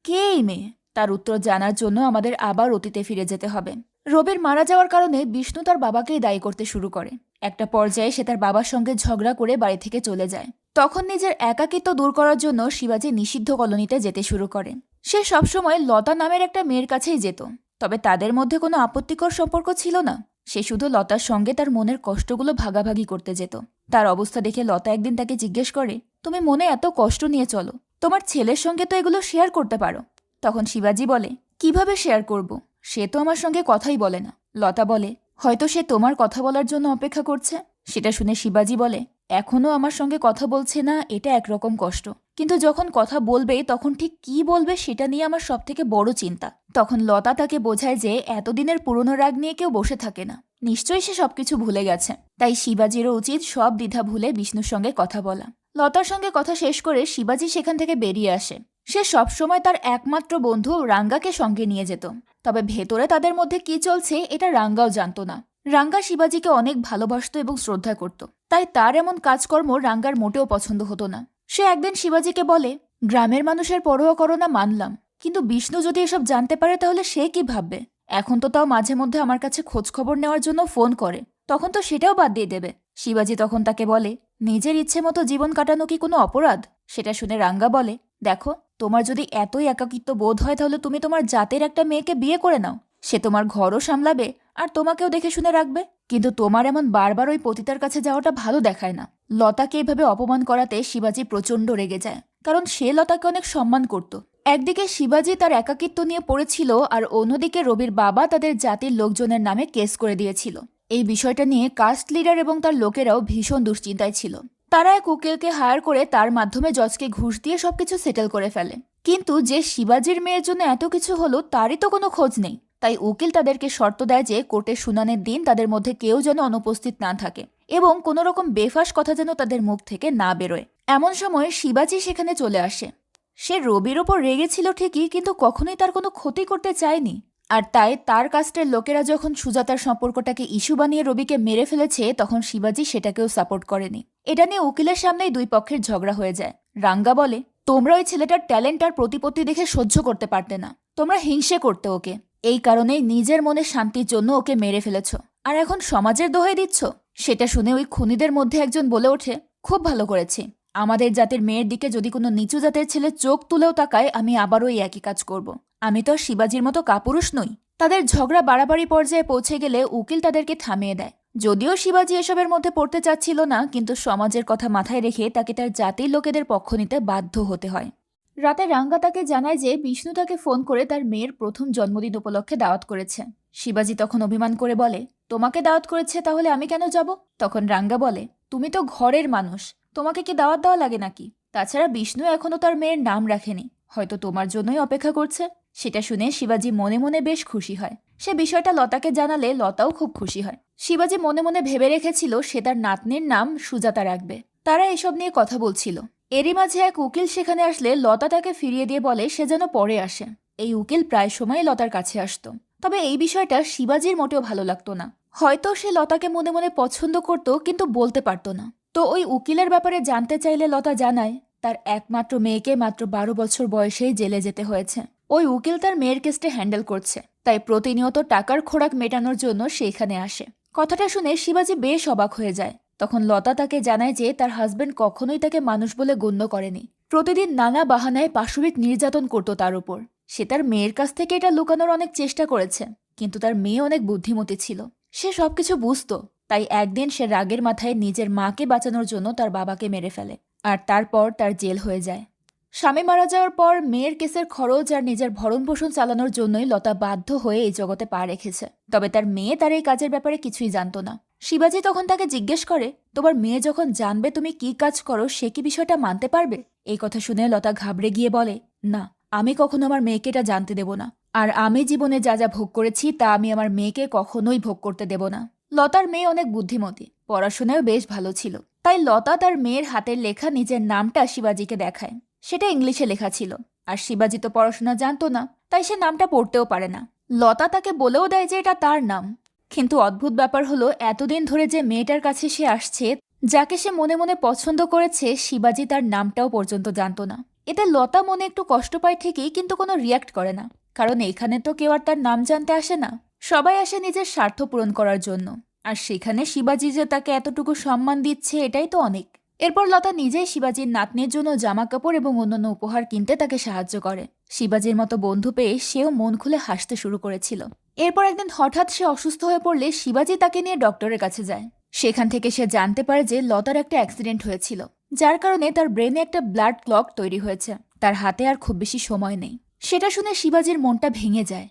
[SPEAKER 1] কে এই মেয়ে? তার উত্তর জানার জন্য আমাদের আবার অতীতে ফিরে যেতে হবে। রবির মারা যাওয়ার কারণে বিষ্ণু তার বাবাকেই দায়ী করতে শুরু করে। একটা পর্যায়ে সে তার বাবার সঙ্গে ঝগড়া করে বাড়ি থেকে চলে যায়। তখন নিজের একাকিত্ব দূর করার জন্য শিবাজি নিষিদ্ধ কলোনিতে যেতে শুরু করে। সে সবসময় লতা নামের একটা মেয়ের কাছেই যেত, তবে তাদের মধ্যে কোনো আপত্তিকর সম্পর্ক ছিল না। সে শুধু লতার সঙ্গে তার মনের কষ্টগুলো ভাগাভাগি করতে যেত। তার অবস্থা দেখে লতা একদিন তাকে জিজ্ঞেস করে, তুমি মনে এত কষ্ট নিয়ে চলো, তোমার ছেলের সঙ্গে তো এগুলো শেয়ার করতে পারো। তখন শিবাজি বলে, কিভাবে শেয়ার করব? সে তো আমার সঙ্গে কথাই বলে না। লতা বলে, হয়তো সে তোমার কথা বলার জন্য অপেক্ষা করছে। সেটা শুনে শিবাজি বলে, এখনো আমার সঙ্গে কথা বলছে না, এটা একরকম কষ্ট, কিন্তু যখন কথা বলবে তখন ঠিক কি বলবে সেটা নিয়ে আমার সবথেকে বড় চিন্তা। তখন লতা তাকে বোঝায় যে এতদিনের পুরনো রাগ নিয়ে কেউ বসে থাকে না, নিশ্চয়ই সে সবকিছু ভুলে গেছে। তাই শিবাজিরও উচিত সব দ্বিধা ভুলে বিষ্ণুর সঙ্গে কথা বলা। লতার সঙ্গে কথা শেষ করে শিবাজি সেখান থেকে বেরিয়ে আসে। সে সবসময় তার একমাত্র বন্ধু রাঙ্গাকে সঙ্গে নিয়ে যেত, তবে ভেতরে তাদের মধ্যে কি চলছে এটা রাঙ্গাও জানত না। রাঙ্গা শিবাজিকে অনেক ভালোবাসত এবং শ্রদ্ধা করত, তাই তার এমন কাজকর্ম রাঙ্গার মোটেও পছন্দ হতো না। সে একদিন শিবাজিকে বলে, গ্রামের মানুষের পরোয়া করো না মানলাম, কিন্তু বিষ্ণু যদি এসব জানতে পারে তাহলে সে কি ভাববে? এখন তো তাও মাঝে মধ্যে আমার কাছে খোঁজ খবর নেওয়ার জন্য ফোন করে, তখন তো সেটাও বাদ দিয়ে দেবে। শিবাজি তখন তাকে বলে, নিজের ইচ্ছে মতো জীবন কাটানো কি কোনো অপরাধ? সেটা শুনে রাঙ্গা বলে, দেখো, তোমার যদি এতই একাকিত্ব বোধ হয় তাহলে তুমি তোমার জাতের একটা মেয়েকে বিয়ে করে নাও। সে তোমার ঘরও সামলাবে আর তোমাকেও দেখে শুনে রাখবে, কিন্তু তোমার এমন বারবার ওই পতিতার কাছে যাওয়াটা ভালো দেখায় না। লতাকে এভাবে অপমান করাতে শিবাজি প্রচণ্ড রেগে যায়, কারণ সে লতাকে অনেক সম্মান করত। একদিকে শিবাজি তার একাকিত্ব নিয়ে পড়েছিল আর অন্যদিকে রবির বাবা তাদের জাতির লোকজনের নামে কেস করে দিয়েছিল। এই বিষয়টা নিয়ে কাস্ট লিডার এবং তার লোকেরাও ভীষণ দুশ্চিন্তায় ছিল। তারা এক উকিলকে হায়ার করে তার মাধ্যমে জজকে ঘুষ দিয়ে সবকিছু সেটেল করে ফেলে। কিন্তু যে শিবাজির মেয়ের জন্য এত কিছু হলো তারই তো কোনো খোঁজ নেই। তাই উকিল তাদেরকে শর্ত দেয় যে কোর্টের শুনানির দিন তাদের মধ্যে কেউ যেন অনুপস্থিত না থাকে এবং কোনো রকম বেফাস কথা যেন তাদের মুখ থেকে না বেরোয়। এমন সময় শিবাজি সেখানে চলে আসে। সে রবির ওপর রেগেছিল ঠিকই, কিন্তু কখনোই তার কোনো ক্ষতি করতে চায়নি। আর তাই তার কাস্টের লোকেরা যখন সুজাতার সম্পর্কটাকে ইস্যু বানিয়ে রবিকে মেরে ফেলেছে তখন শিবাজি সেটাকেও সাপোর্ট করেনি। এটা নিয়ে উকিলের সামনেই দুই পক্ষের ঝগড়া হয়ে যায়। রাঙ্গা বলে, তোমরা ওই ছেলেটার ট্যালেন্ট আর প্রতিপত্তি দেখে সহ্য করতে পারতে না, তোমরা হিংসে করতে ওকে, এই কারণেই নিজের মনে শান্তির জন্য ওকে মেরে ফেলেছ, আর এখন সমাজের দোহাই দিচ্ছ। সেটা শুনে ওই খুনিদের মধ্যে একজন বলে ওঠে, খুব ভালো করেছি, আমাদের জাতের মেয়ের দিকে যদি কোনো নিচু জাতের ছেলে চোখ তুলেও তাকায় আমি আবারও এই একই কাজ করব। আমি তো আর শিবাজির মতো কাপুরুষ নই। তাদের ঝগড়া বাড়াবাড়ি পর্যায়ে পৌঁছে গেলে উকিল তাদেরকে থামিয়ে দেয়। যদিও শিবাজি এসবের মধ্যে পড়তে চাচ্ছিল না, কিন্তু সমাজের কথা মাথায় রেখে তাকে তার জাতির লোকেদের পক্ষ নিতে বাধ্য হতে হয়। রাতে রাঙ্গা তাকে জানায় যে বিষ্ণু তাকে ফোন করে তার মেয়ের প্রথম জন্মদিন উপলক্ষে দাওয়াত করেছে। শিবাজি তখন অভিমান করে বলে, তোমাকে দাওয়াত করেছে তাহলে আমি কেন যাব? তখন রাঙ্গা বলে, তুমি তো ঘরের মানুষ, তোমাকে কি দাওয়াত দেওয়া লাগে নাকি? তাছাড়া বিষ্ণু এখনো তার মেয়ের নাম রাখেনি, হয়তো তোমার জন্যই অপেক্ষা করছে। সেটা শুনে শিবাজি মনে মনে বেশ খুশি হয়। সে বিষয়টা লতাকে জানালে লতাও খুব খুশি হয়। শিবাজি মনে মনে ভেবে রেখেছিল সে তার নাতনির নাম সুজাতা রাখবে। তারা এসব নিয়ে কথা বলছিল। এরই মাঝে এক উকিল সেখানে আসলে লতা তাকে ফিরিয়ে দিয়ে বলে সে যেন পরে আসে। এই উকিল প্রায় সময় লতার কাছে আসতো, তবে এই বিষয়টা শিবাজির মোটেও ভালো লাগতো না। হয়তো সে লতাকে মনে মনে পছন্দ করত, কিন্তু বলতে পারতো না। তো ওই উকিলের ব্যাপারে জানতে চাইলে লতা জানায় তার একমাত্র মেয়েকে মাত্র 12 বছর বয়সেই জেলে যেতে হয়েছে। ওই উকিল তার মেয়ের কেসটা হ্যান্ডেল করছে, তাই প্রতিনিয়ত টাকার খোরাক মেটানোর জন্য সেখানে আসে। কথাটা শুনে শিবাজি বেশ অবাক হয়ে যায়। তখন লতা তাকে জানায় যে তার হাজবেন্ড কখনোই তাকে মানুষ বলে গণ্য করেনি, প্রতিদিন নানা বাহানায় পাশবিক নির্যাতন করত তার উপর। সে তার মেয়ের কাছ থেকে এটা লুকানোর অনেক চেষ্টা করেছে, কিন্তু তার মেয়ে অনেক বুদ্ধিমতী ছিল, সে সবকিছু বুঝতো। তাই একদিন সে রাগের মাথায় নিজের মাকে বাঁচানোর জন্য তার বাবাকে মেরে ফেলে, আর তারপর তার জেল হয়ে যায়। স্বামী মারা যাওয়ার পর মেয়ের কেসের খরচ আর নিজের ভরণ পোষণ চালানোর জন্যই লতা বাধ্য হয়ে এই জগতে পা রেখেছে। তবে তার মেয়ে তার এই কাজের ব্যাপারে কিছুই জানত না। শিবাজি তখন তাকে জিজ্ঞেস করে, তোমার মেয়ে যখন জানবে তুমি কি কাজ করো সে কি বিষয়টা মানতে পারবে? এই কথা শুনে লতা ঘাবড়ে গিয়ে বলে, না, আমি কখনো আমার মেয়েকে এটা জানতে দেব না। আর আমি জীবনে যা যা ভোগ করেছি তা আমি আমার মেয়েকে কখনোই ভোগ করতে দেব না। লতার মেয়ে অনেক বুদ্ধিমতী, পড়াশোনায়ও বেশ ভালো ছিল। তাই লতা তার মেয়ের হাতের লেখা নিজের নামটা শিবাজিকে দেখায়। সেটা ইংলিশে লেখা ছিল, আর শিবাজি তো পড়াশোনা জানতো না, তাই সে নামটা পড়তেও পারে না। লতা তাকে বলেও দেয় যে এটা তার নাম। কিন্তু অদ্ভুত ব্যাপার হলো, এতদিন ধরে যে মেয়েটার কাছে সে আসছে, যাকে সে মনে মনে পছন্দ করেছে, শিবাজি তার নামটাও পর্যন্ত জানতো না। এতে লতা মনে একটু কষ্ট পায় ঠিকই, কিন্তু কোনো রিয়াক্ট করে না। কারণ এখানে তো কেউ আর তার নাম জানতে আসে না, সবাই আসে নিজের স্বার্থ পূরণ করার জন্য। আর সেখানে শিবাজি যে তাকে এতটুকু সম্মান দিচ্ছে এটাই তো অনেক। এরপর লতা নিজেই শিবাজির নাতনির জন্য জামা কাপড় এবং অন্যান্য উপহার কিনতে তাকে সাহায্য করে। শিবাজির মতো বন্ধু পেয়ে সেও মন খুলে হাসতে শুরু করেছিল। এরপর একদিন হঠাৎ সে অসুস্থ হয়ে পড়লে শিবাজি তাকে নিয়ে ডক্টরের কাছে যায়। সেখান থেকে সে জানতে পারে যে লতার একটা অ্যাক্সিডেন্ট হয়েছিল, যার কারণে তার ব্রেনে একটা ব্লাড ক্লট তৈরি হয়েছে। তার হাতে আর খুব বেশি সময় নেই। সেটা শুনে শিবাজির মনটা ভেঙে যায়।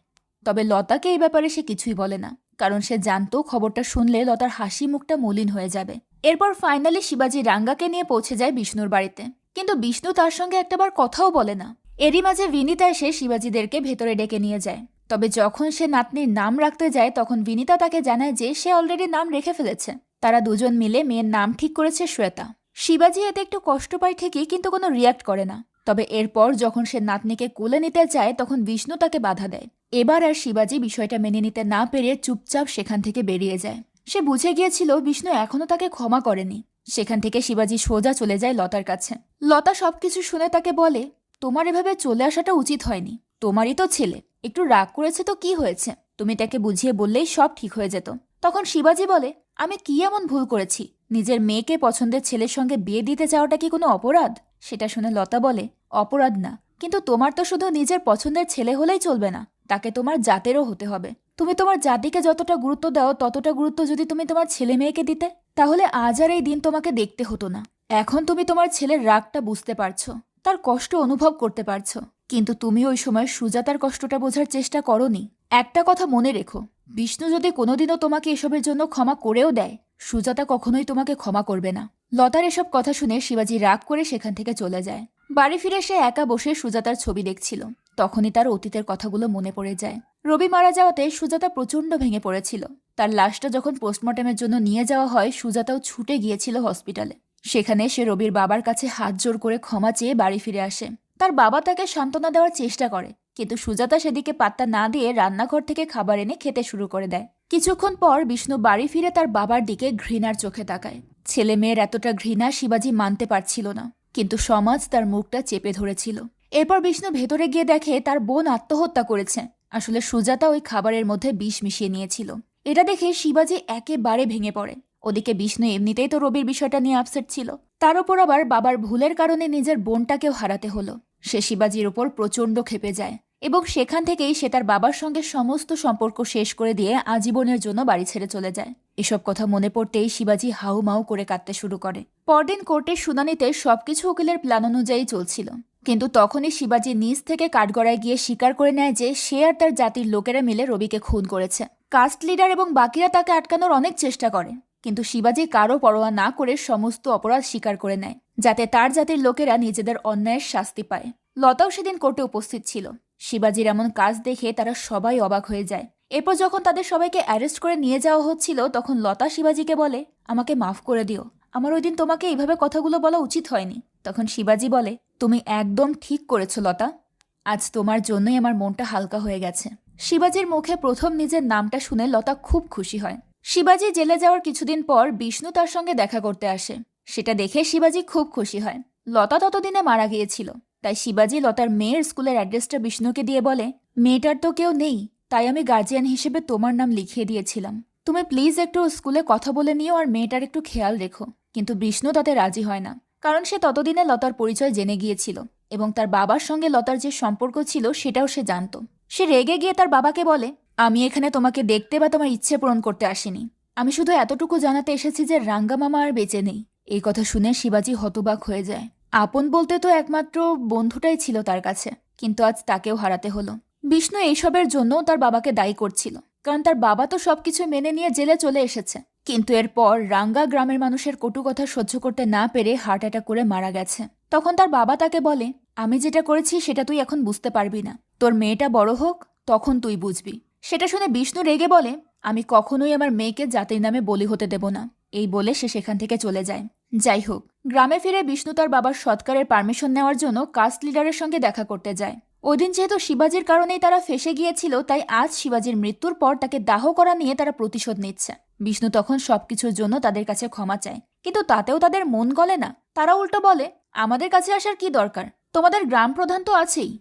[SPEAKER 1] তবে লতাকে এই ব্যাপারে সে কিছুই বলে না, কারণ সে জানতো খবরটা শুনলে লতার হাসি মুখটা মলিন হয়ে যাবে। এরপর ফাইনালি শিবাজি রাঙ্গাকে নিয়ে পৌঁছে যায় বিষ্ণুর বাড়িতে, কিন্তু বিষ্ণু তার সঙ্গে একটাবার কথাও বলে না। এরই মাঝে বিনিতা এসে শিবাজিদেরকে ভেতরে ডেকে নিয়ে যায়। তবে যখন সে নাতনির নাম রাখতে যায় তখন বিনিতা তাকে জানায় যে সে অলরেডি নাম রেখে ফেলেছে। তারা দুজন মিলে মেয়ের নাম ঠিক করেছে শ্বেতা। শিবাজি এতে একটু কষ্ট পায় ঠিকই, কিন্তু কোনো রিয়াক্ট করে না। তবে এরপর যখন সে নাতনিকে কোলে নিতে চায় তখন বিষ্ণু তাকে বাধা দেয়। এবার আর শিবাজি বিষয়টা মেনে নিতে না পেরে চুপচাপ সেখান থেকে বেরিয়ে যায়। সে বুঝে গিয়েছিল বিষ্ণু এখনো তাকে ক্ষমা করেনি। সেখান থেকে শিবাজি সোজা চলে যায় লতার কাছে। লতা সবকিছু শুনে তাকে বলে, তোমার এভাবে চলে আসাটা উচিত হয়নি। তোমারই তো ছেলে, একটু রাগ করেছে তো কি হয়েছে, তুমি তাকে বুঝিয়ে বললেই সব ঠিক হয়ে যেত। তখন শিবাজি বলে, আমি কি এমন ভুল করেছি? নিজের মেয়েকে পছন্দের ছেলের সঙ্গে বিয়ে দিতে চাওয়াটা কি কোনো অপরাধ? সেটা শুনে লতা বলে, অপরাধ না, কিন্তু তোমার তো শুধু নিজের পছন্দের ছেলে হলেই চলবে না, তাকে তোমার জাতেরও হতে হবে। তুমি তোমার জাতিকে যতটা গুরুত্ব দাও ততটা গুরুত্ব যদি তুমি তোমার ছেলে মেয়েকে দিতে, তাহলে আজ আর এই দিন তোমাকে দেখতে হতো না। এখন তুমি তোমার ছেলের রাগটা বুঝতে পারছো, তার কষ্ট অনুভব করতে পারছো, কিন্তু তুমি ওই সময় সুজাতার কষ্টটা বোঝার চেষ্টা করোনি। একটা কথা মনে রেখো, বিষ্ণু যদি কোনোদিনও তোমাকে এসবের জন্য ক্ষমা করেও দেয়, সুজাতা কখনোই তোমাকে ক্ষমা করবে না। লতার এসব কথা শুনে শিবাজি রাগ করে সেখান থেকে চলে যায়। বাড়ি ফিরে সে একা বসে সুজাতার ছবি দেখছিল। তখনই তার অতীতের কথাগুলো মনে পড়ে যায়। রবি মারা যাওয়াতে সুজাতা প্রচণ্ড ভেঙে পড়েছিল। তার লাশটা যখন পোস্টমর্টমের জন্য নিয়ে যাওয়া হয়, সুজাতাও ছুটে গিয়েছিল হসপিটালে। সেখানে সে রবির বাবার কাছে হাত জোর করে ক্ষমা চেয়ে বাড়ি ফিরে আসে। তার বাবা তাকে সান্ত্বনা দেওয়ার চেষ্টা করে, কিন্তু সুজাতা সেদিকে পাত্তা না দিয়ে রান্নাঘর থেকে খাবার এনে খেতে শুরু করে দেয়। কিছুক্ষণ পর বিষ্ণু বাড়ি ফিরে তার বাবার দিকে ঘৃণার চোখে তাকায়। ছেলে মেয়ের এতটা ঘৃণা শিবাজি মানতে পারছিল না, কিন্তু সমাজ তার মুখটা চেপে ধরেছিল। এরপর বিষ্ণু ভেতরে গিয়ে দেখে তার বোন আত্মহত্যা করেছে। আসলে সুজাতা ওই খাবারের মধ্যে বিষ মিশিয়ে নিয়েছিল। এটা দেখে শিবাজি একেবারে ভেঙে পড়ে। ওদিকে বিষ্ণু এমনিতেই তো রবির বিষয়টা নিয়ে আপসেট ছিল, তার উপর আবার বাবার ভুলের কারণে নিজের বোনটাকেও হারাতে হলো। সে শিবাজির ওপর প্রচণ্ড ক্ষেপে যায় এবং সেখান থেকেই সে তার বাবার সঙ্গে সমস্ত সম্পর্ক শেষ করে দিয়ে আজীবনের জন্য বাড়ি ছেড়ে চলে যায়। এসব কথা মনে পড়তেই শিবাজি হাউমাউ করে কাঁদতে শুরু করে। পরদিন কোর্টের শুনানিতে সবকিছু উকিলের প্ল্যান অনুযায়ী চলছিল, কিন্তু তখনই শিবাজি নিজ থেকে কাঠগড়ায় গিয়ে স্বীকার করে নেয় যে সে আর তার জাতির লোকেরা মিলে রবিকে খুন করেছে। কাস্ট লিডার এবং বাকিরা তাকে আটকানোর অনেক চেষ্টা করে, কিন্তু শিবাজি কারো পরোয়া না করে সমস্ত অপরাধ স্বীকার করে নেয়, যাতে তার জাতির লোকেরা নিজেদের অন্যায়ের শাস্তি পায়। লতাও সেদিন কোর্টে উপস্থিত ছিল। শিবাজির এমন কাজ দেখে তারা সবাই অবাক হয়ে যায়। এরপর যখন তাদের সবাইকে অ্যারেস্ট করে নিয়ে যাওয়া হচ্ছিল, তখন লতা শিবাজিকে বলে, আমাকে মাফ করে দিও, আমার ওই দিন তোমাকে এইভাবে কথাগুলো বলা উচিত হয়নি। তখন শিবাজি বলে, তুমি একদম ঠিক করেছো লতা, আজ তোমার জন্যই আমার মনটা হালকা হয়ে গেছে। শিবাজির মুখে প্রথম নিজের নামটা শুনে লতা খুব খুশি হয়। শিবাজি জেলে যাওয়ার কিছুদিন পর বিষ্ণু তার সঙ্গে দেখা করতে আসে। সেটা দেখে শিবাজি খুব খুশি হয়। লতা ততদিনে মারা গিয়েছিল, তাই শিবাজি লতার মেয়ের স্কুলের অ্যাড্রেসটা বিষ্ণুকে দিয়ে বলে, মেয়েটার তো কেউ নেই, তাই আমি গার্জিয়ান হিসেবে তোমার নাম লিখিয়ে দিয়েছিলাম। তুমি প্লিজ একটু স্কুলে কথা বলে নিও আর মেয়েটার একটু খেয়াল রেখো। কিন্তু বিষ্ণু তাতে রাজি হয় না, কারণ সে ততদিনে লতার পরিচয় জেনে গিয়েছিল এবং তার বাবার সঙ্গে লতার যে সম্পর্ক ছিল সেটাও সে জানত। সে রেগে গিয়ে তার বাবাকে বলে, আমি এখানে তোমাকে দেখতে বা তোমার ইচ্ছে পূরণ করতে আসিনি, আমি শুধু এতটুকু জানাতে এসেছি যে রাঙ্গা মামা আর বেঁচে নেই। এই কথা শুনে শিবাজি হতবাক হয়ে যায়। আপন বলতে তো একমাত্র বন্ধুটাই ছিল তার কাছে, কিন্তু আজ তাকেও হারাতে হলো। বিষ্ণু এইসবের জন্য তার বাবাকে দায়ী করছিল, কারণ তার বাবা তো সবকিছু মেনে নিয়ে জেলে চলে এসেছে। কিন্তু এরপর রাঙ্গা গ্রামের মানুষের কটু কথা সহ্য করতে না পেরে হার্ট অ্যাটাক করে মারা গেছে। তখন তার বাবা তাকে বলে, আমি যেটা করেছি সেটা তুই এখন বুঝতে পারবি না, তোর মেয়েটা বড় হোক তখন তুই বুঝবি। সেটা শুনে বিষ্ণু রেগে বলে, আমি কখনোই আমার মেয়েকে জাতির নামে বলি হতে দেব না। এই বলে সে সেখান থেকে চলে যায়। যাই হোক, গ্রামে ফিরে বিষ্ণু তার বাবার সৎকারের পারমিশন নেওয়ার জন্য কাস্ট লিডারের সঙ্গে দেখা করতে যায়। ওই দিন যেহেতু শিবাজির কারণেই তারা ফেসে গিয়েছিল, তাই আজ শিবাজির মৃত্যুর পর তাকে দাহ করা নিয়ে তারা প্রতিশোধ নিচ্ছে। বিষ্ণু তখন সবকিছুর জন্য তাদের কাছে ক্ষমা চায়, কিন্তু তাতেও তাদের মন গলে না। তারা উল্টো বলে, আমাদের কাছে আসার কি দরকার, তোমাদের গ্রাম প্রধান তো আছেই,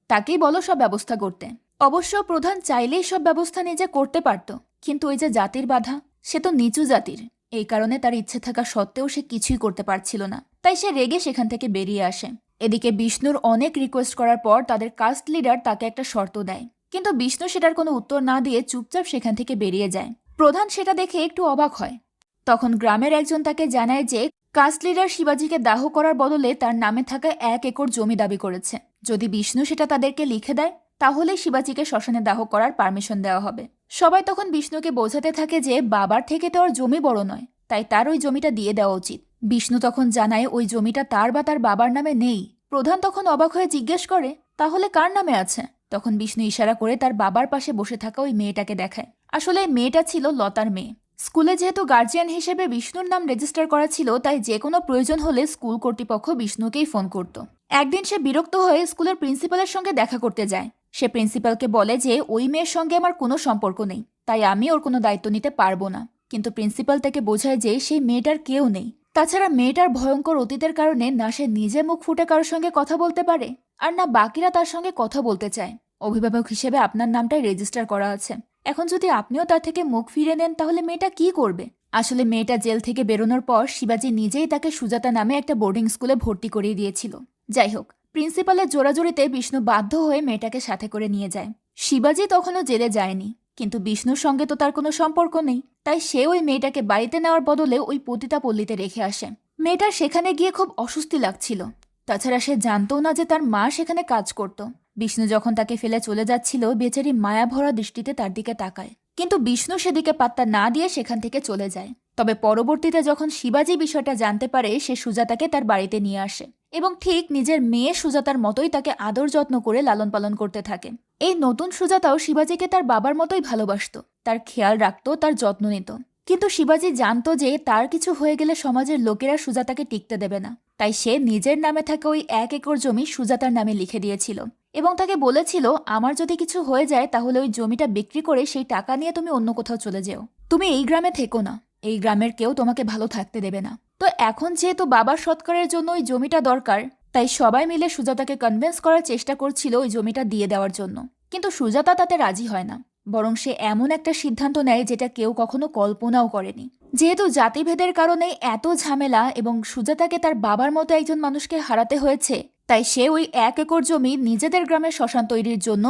[SPEAKER 1] তাকেই বলো সব ব্যবস্থা করতে। অবশ্য প্রধান চাইলেই সব ব্যবস্থা নিজে করতে পারত, কিন্তু ওই যে জাতির বাধা, সে তো নিচু জাতির, এই কারণে তার ইচ্ছে থাকা সত্ত্বেও সে কিছুই করতে পারছিল না। তাই সে রেগে সেখান থেকে বেরিয়ে আসে। এদিকে বিষ্ণুর অনেক রিকোয়েস্ট করার পর তাদের কাস্ট লিডার তাকে একটা শর্ত দেয়, কিন্তু বিষ্ণু সেটার কোনো উত্তর না দিয়ে চুপচাপ সেখান থেকে বেরিয়ে যায়। প্রধান সেটা দেখে একটু অবাক হয়। তখন গ্রামের একজন তাকে জানায় যে কাস্ট লিডার শিবাজিকে দাহ করার বদলে তার নামে থাকা 1 একর জমি দাবি করেছে। যদি বিষ্ণু সেটা তাদেরকে লিখে দেয় তাহলে শিবাজিকে শ্মশানে দাহ করার পারমিশন দেওয়া হবে। সবাই তখন বিষ্ণুকে বোঝাতে থাকে যে বাবার থেকে তো আর জমি বড় নয়, তাই তার ওই জমিটা দিয়ে দেওয়া উচিত। বিষ্ণু তখন জানায় ওই জমিটা তার বা তার বাবার নামে নেই। প্রধান তখন অবাক হয়ে জিজ্ঞেস করে, তাহলে কার নামে আছে? তখন বিষ্ণু ইশারা করে তার বাবার পাশে বসে থাকা ওই মেয়েটাকে দেখায়। আসলে এই মেয়েটা ছিল লতার মেয়ে। স্কুলে যেহেতু গার্জিয়ান হিসেবে বিষ্ণুর নাম রেজিস্টার করা ছিল, তাই যে কোনো প্রয়োজন হলে স্কুল কর্তৃপক্ষ বিষ্ণুকেই ফোন করত। একদিন সে বিরক্ত হয়ে স্কুলের প্রিন্সিপালের সঙ্গে দেখা করতে যায়। সে প্রিন্সিপালকে বলে যে ওই মেয়ের সঙ্গে আমার কোনো সম্পর্ক নেই, তাই আমি ওর কোনো দায়িত্ব নিতে পারবো না। কিন্তু প্রিন্সিপাল তাকে বোঝায় যে সেই মেয়েটার কেউ নেই। তাছাড়া মেয়েটার ভয়ঙ্কর অতীতের কারণে না সে নিজে মুখ ফুটে কারোর সঙ্গে কথা বলতে পারে, আর না বাকিরা তার সঙ্গে কথা বলতে চায়। অভিভাবক হিসেবে আপনার নামটাই রেজিস্টার করা আছে, এখন যদি আপনিও তার থেকে মুখ ফিরে নেন তাহলে মেয়েটা কি করবে? আসলে মেয়েটা জেল থেকে বেরোনোর পর শিবাজি নিজেই তাকে সুজাতা নামে একটা বোর্ডিং স্কুলে ভর্তি করিয়ে দিয়েছিল। যাই হোক, প্রিন্সিপালের জোরাজোরিতে বিষ্ণু বাধ্য হয়ে মেয়েটাকে সাথে করে নিয়ে যায়। শিবাজি তখনও জেলে যায়নি, কিন্তু বিষ্ণুর সঙ্গে তো তার কোনো সম্পর্ক নেই, তাই সে ওই মেয়েটাকে বাড়িতে নেওয়ার বদলে ওই পতিতা পল্লীতে রেখে আসে। মেয়েটার সেখানে গিয়ে খুব অস্বস্তি লাগছিল। তাছাড়া সে জানতো না যে তার মা সেখানে কাজ করত। বিষ্ণু যখন তাকে ফেলে চলে যাচ্ছিল, বেচারি মায়া ভরা দৃষ্টিতে তার দিকে তাকায়, কিন্তু বিষ্ণু সেদিকে পাত্তা না দিয়ে সেখান থেকে চলে যায়। তবে পরবর্তীতে যখন শিবাজি বিষয়টা জানতে পারে, সে সুজাতাকে তার বাড়িতে নিয়ে আসে এবং ঠিক নিজের মেয়ে সুজাতার মতোই তাকে আদর যত্ন করে লালন পালন করতে থাকে। এই নতুন সুজাতাও শিবাজিকে তার বাবার মতোই ভালোবাসত, তার খেয়াল রাখত, তার যত্ন নিত। কিন্তু শিবাজি জানতো যে তার কিছু হয়ে গেলে সমাজের লোকেরা সুজাতাকে টিকতে দেবে না, তাই সে নিজের নামে থাকা ওই 1 একর জমি সুজাতার নামে লিখে দিয়েছিল এবং তাকে বলেছিল, আমার যদি কিছু হয়ে যায় তাহলে ওই জমিটা বিক্রি করে সেই টাকা নিয়ে তুমি অন্য কোথাও চলে যেও, তুমি এই গ্রামে থেকো না, এই গ্রামের কেউ তোমাকে ভালো থাকতে দেবে না। তো এখন যেহেতু বাবার সৎকারের জন্য ওই জমিটা দরকার, তাই সবাই মিলে সুজাতাকে কনভিন্স করার চেষ্টা করছিল ওই জমিটা দিয়ে দেওয়ার জন্য। কিন্তু সুজাতা তাতে রাজি হয় না, বরং সে এমন একটা সিদ্ধান্ত নেয় যেটা কেউ কখনো কল্পনাও করেনি। যেহেতু জাতিভেদের কারণে এত ঝামেলা এবং সুজাতাকে তার বাবার মতো একজন মানুষকে হারাতে হয়েছে, তাই সে ওই 1 একর জমি নিজেদের গ্রামে শ্মশান তৈরির জন্য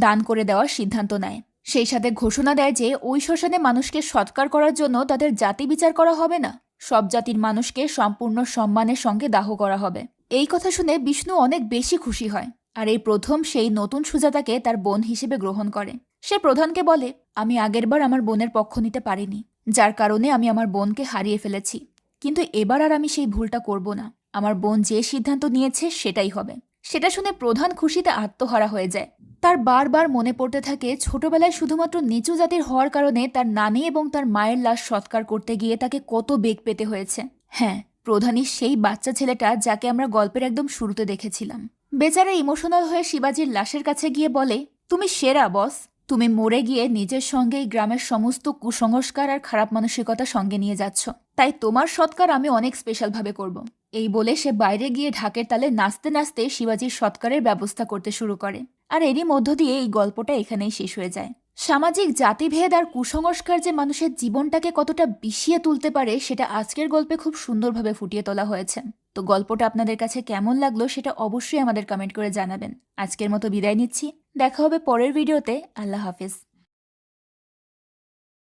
[SPEAKER 1] দান করে দেওয়ার সিদ্ধান্ত নেয়। সেই সাথে ঘোষণা দেয় যে ওই শ্মশানে মানুষকে সৎকার করার জন্য তাদের জাতি বিচার করা হবে না, সব জাতির মানুষকে সম্পূর্ণ সম্মানের সঙ্গে দাহ করা হবে। এই কথা শুনে বিষ্ণু অনেক বেশি খুশি হয়, আর এই প্রথম সেই নতুন সুজাতাকে তার বোন হিসেবে গ্রহণ করে। সে প্রধানকে বলে, আমি আগেরবার আমার বোনের পক্ষ নিতে পারিনি, যার কারণে আমি আমার বোনকে হারিয়ে ফেলেছি, কিন্তু এবার আর আমি সেই ভুলটা করব না। আমার বোন যে সিদ্ধান্ত নিয়েছে সেটাই হবে। সেটা শুনে প্রধান খুশিতে আত্মহারা হয়ে যায়। তার বারবার মনে পড়তে থাকে ছোটবেলায় শুধুমাত্র নিচু জাতির হওয়ার কারণে তার নানি এবং তার মায়ের লাশ সৎকার করতে গিয়ে তাকে কত বেগ পেতে হয়েছে। হ্যাঁ, প্রধানই সেই বাচ্চা ছেলেটা যাকে আমরা গল্পের একদম শুরুতে দেখেছিলাম। বেচারা ইমোশনাল হয়ে শিবাজির লাশের কাছে গিয়ে বলে, তুমি সেরা বস, তুমি মরে গিয়ে নিজের সঙ্গে এই গ্রামের সমস্ত কুসংস্কার আর খারাপ মানসিকতা সঙ্গে নিয়ে যাচ্ছ, তাই তোমার সৎকার আমি অনেক স্পেশালভাবে করব। এই বলে সে বাইরে গিয়ে ঢাকের তালে নাচতে নাচতে শিবাজির সৎকারের ব্যবস্থা করতে শুরু করে। আর এরই মধ্য দিয়ে এই গল্পটা এখানেই শেষ হয়ে যায়। সামাজিক জাতিভেদ আর কুসংস্কার যে মানুষের জীবনটাকে কতটা বিষিয়ে তুলতে পারে সেটা আজকের গল্পে খুব সুন্দরভাবে ফুটিয়ে তোলা হয়েছে। তো গল্পটা আপনাদের কাছে কেমন লাগলো সেটা অবশ্যই আমাদের কমেন্ট করে জানাবেন। আজকের মতো বিদায় নিচ্ছি, দেখা হবে পরের ভিডিওতে। আল্লাহ হাফেজ।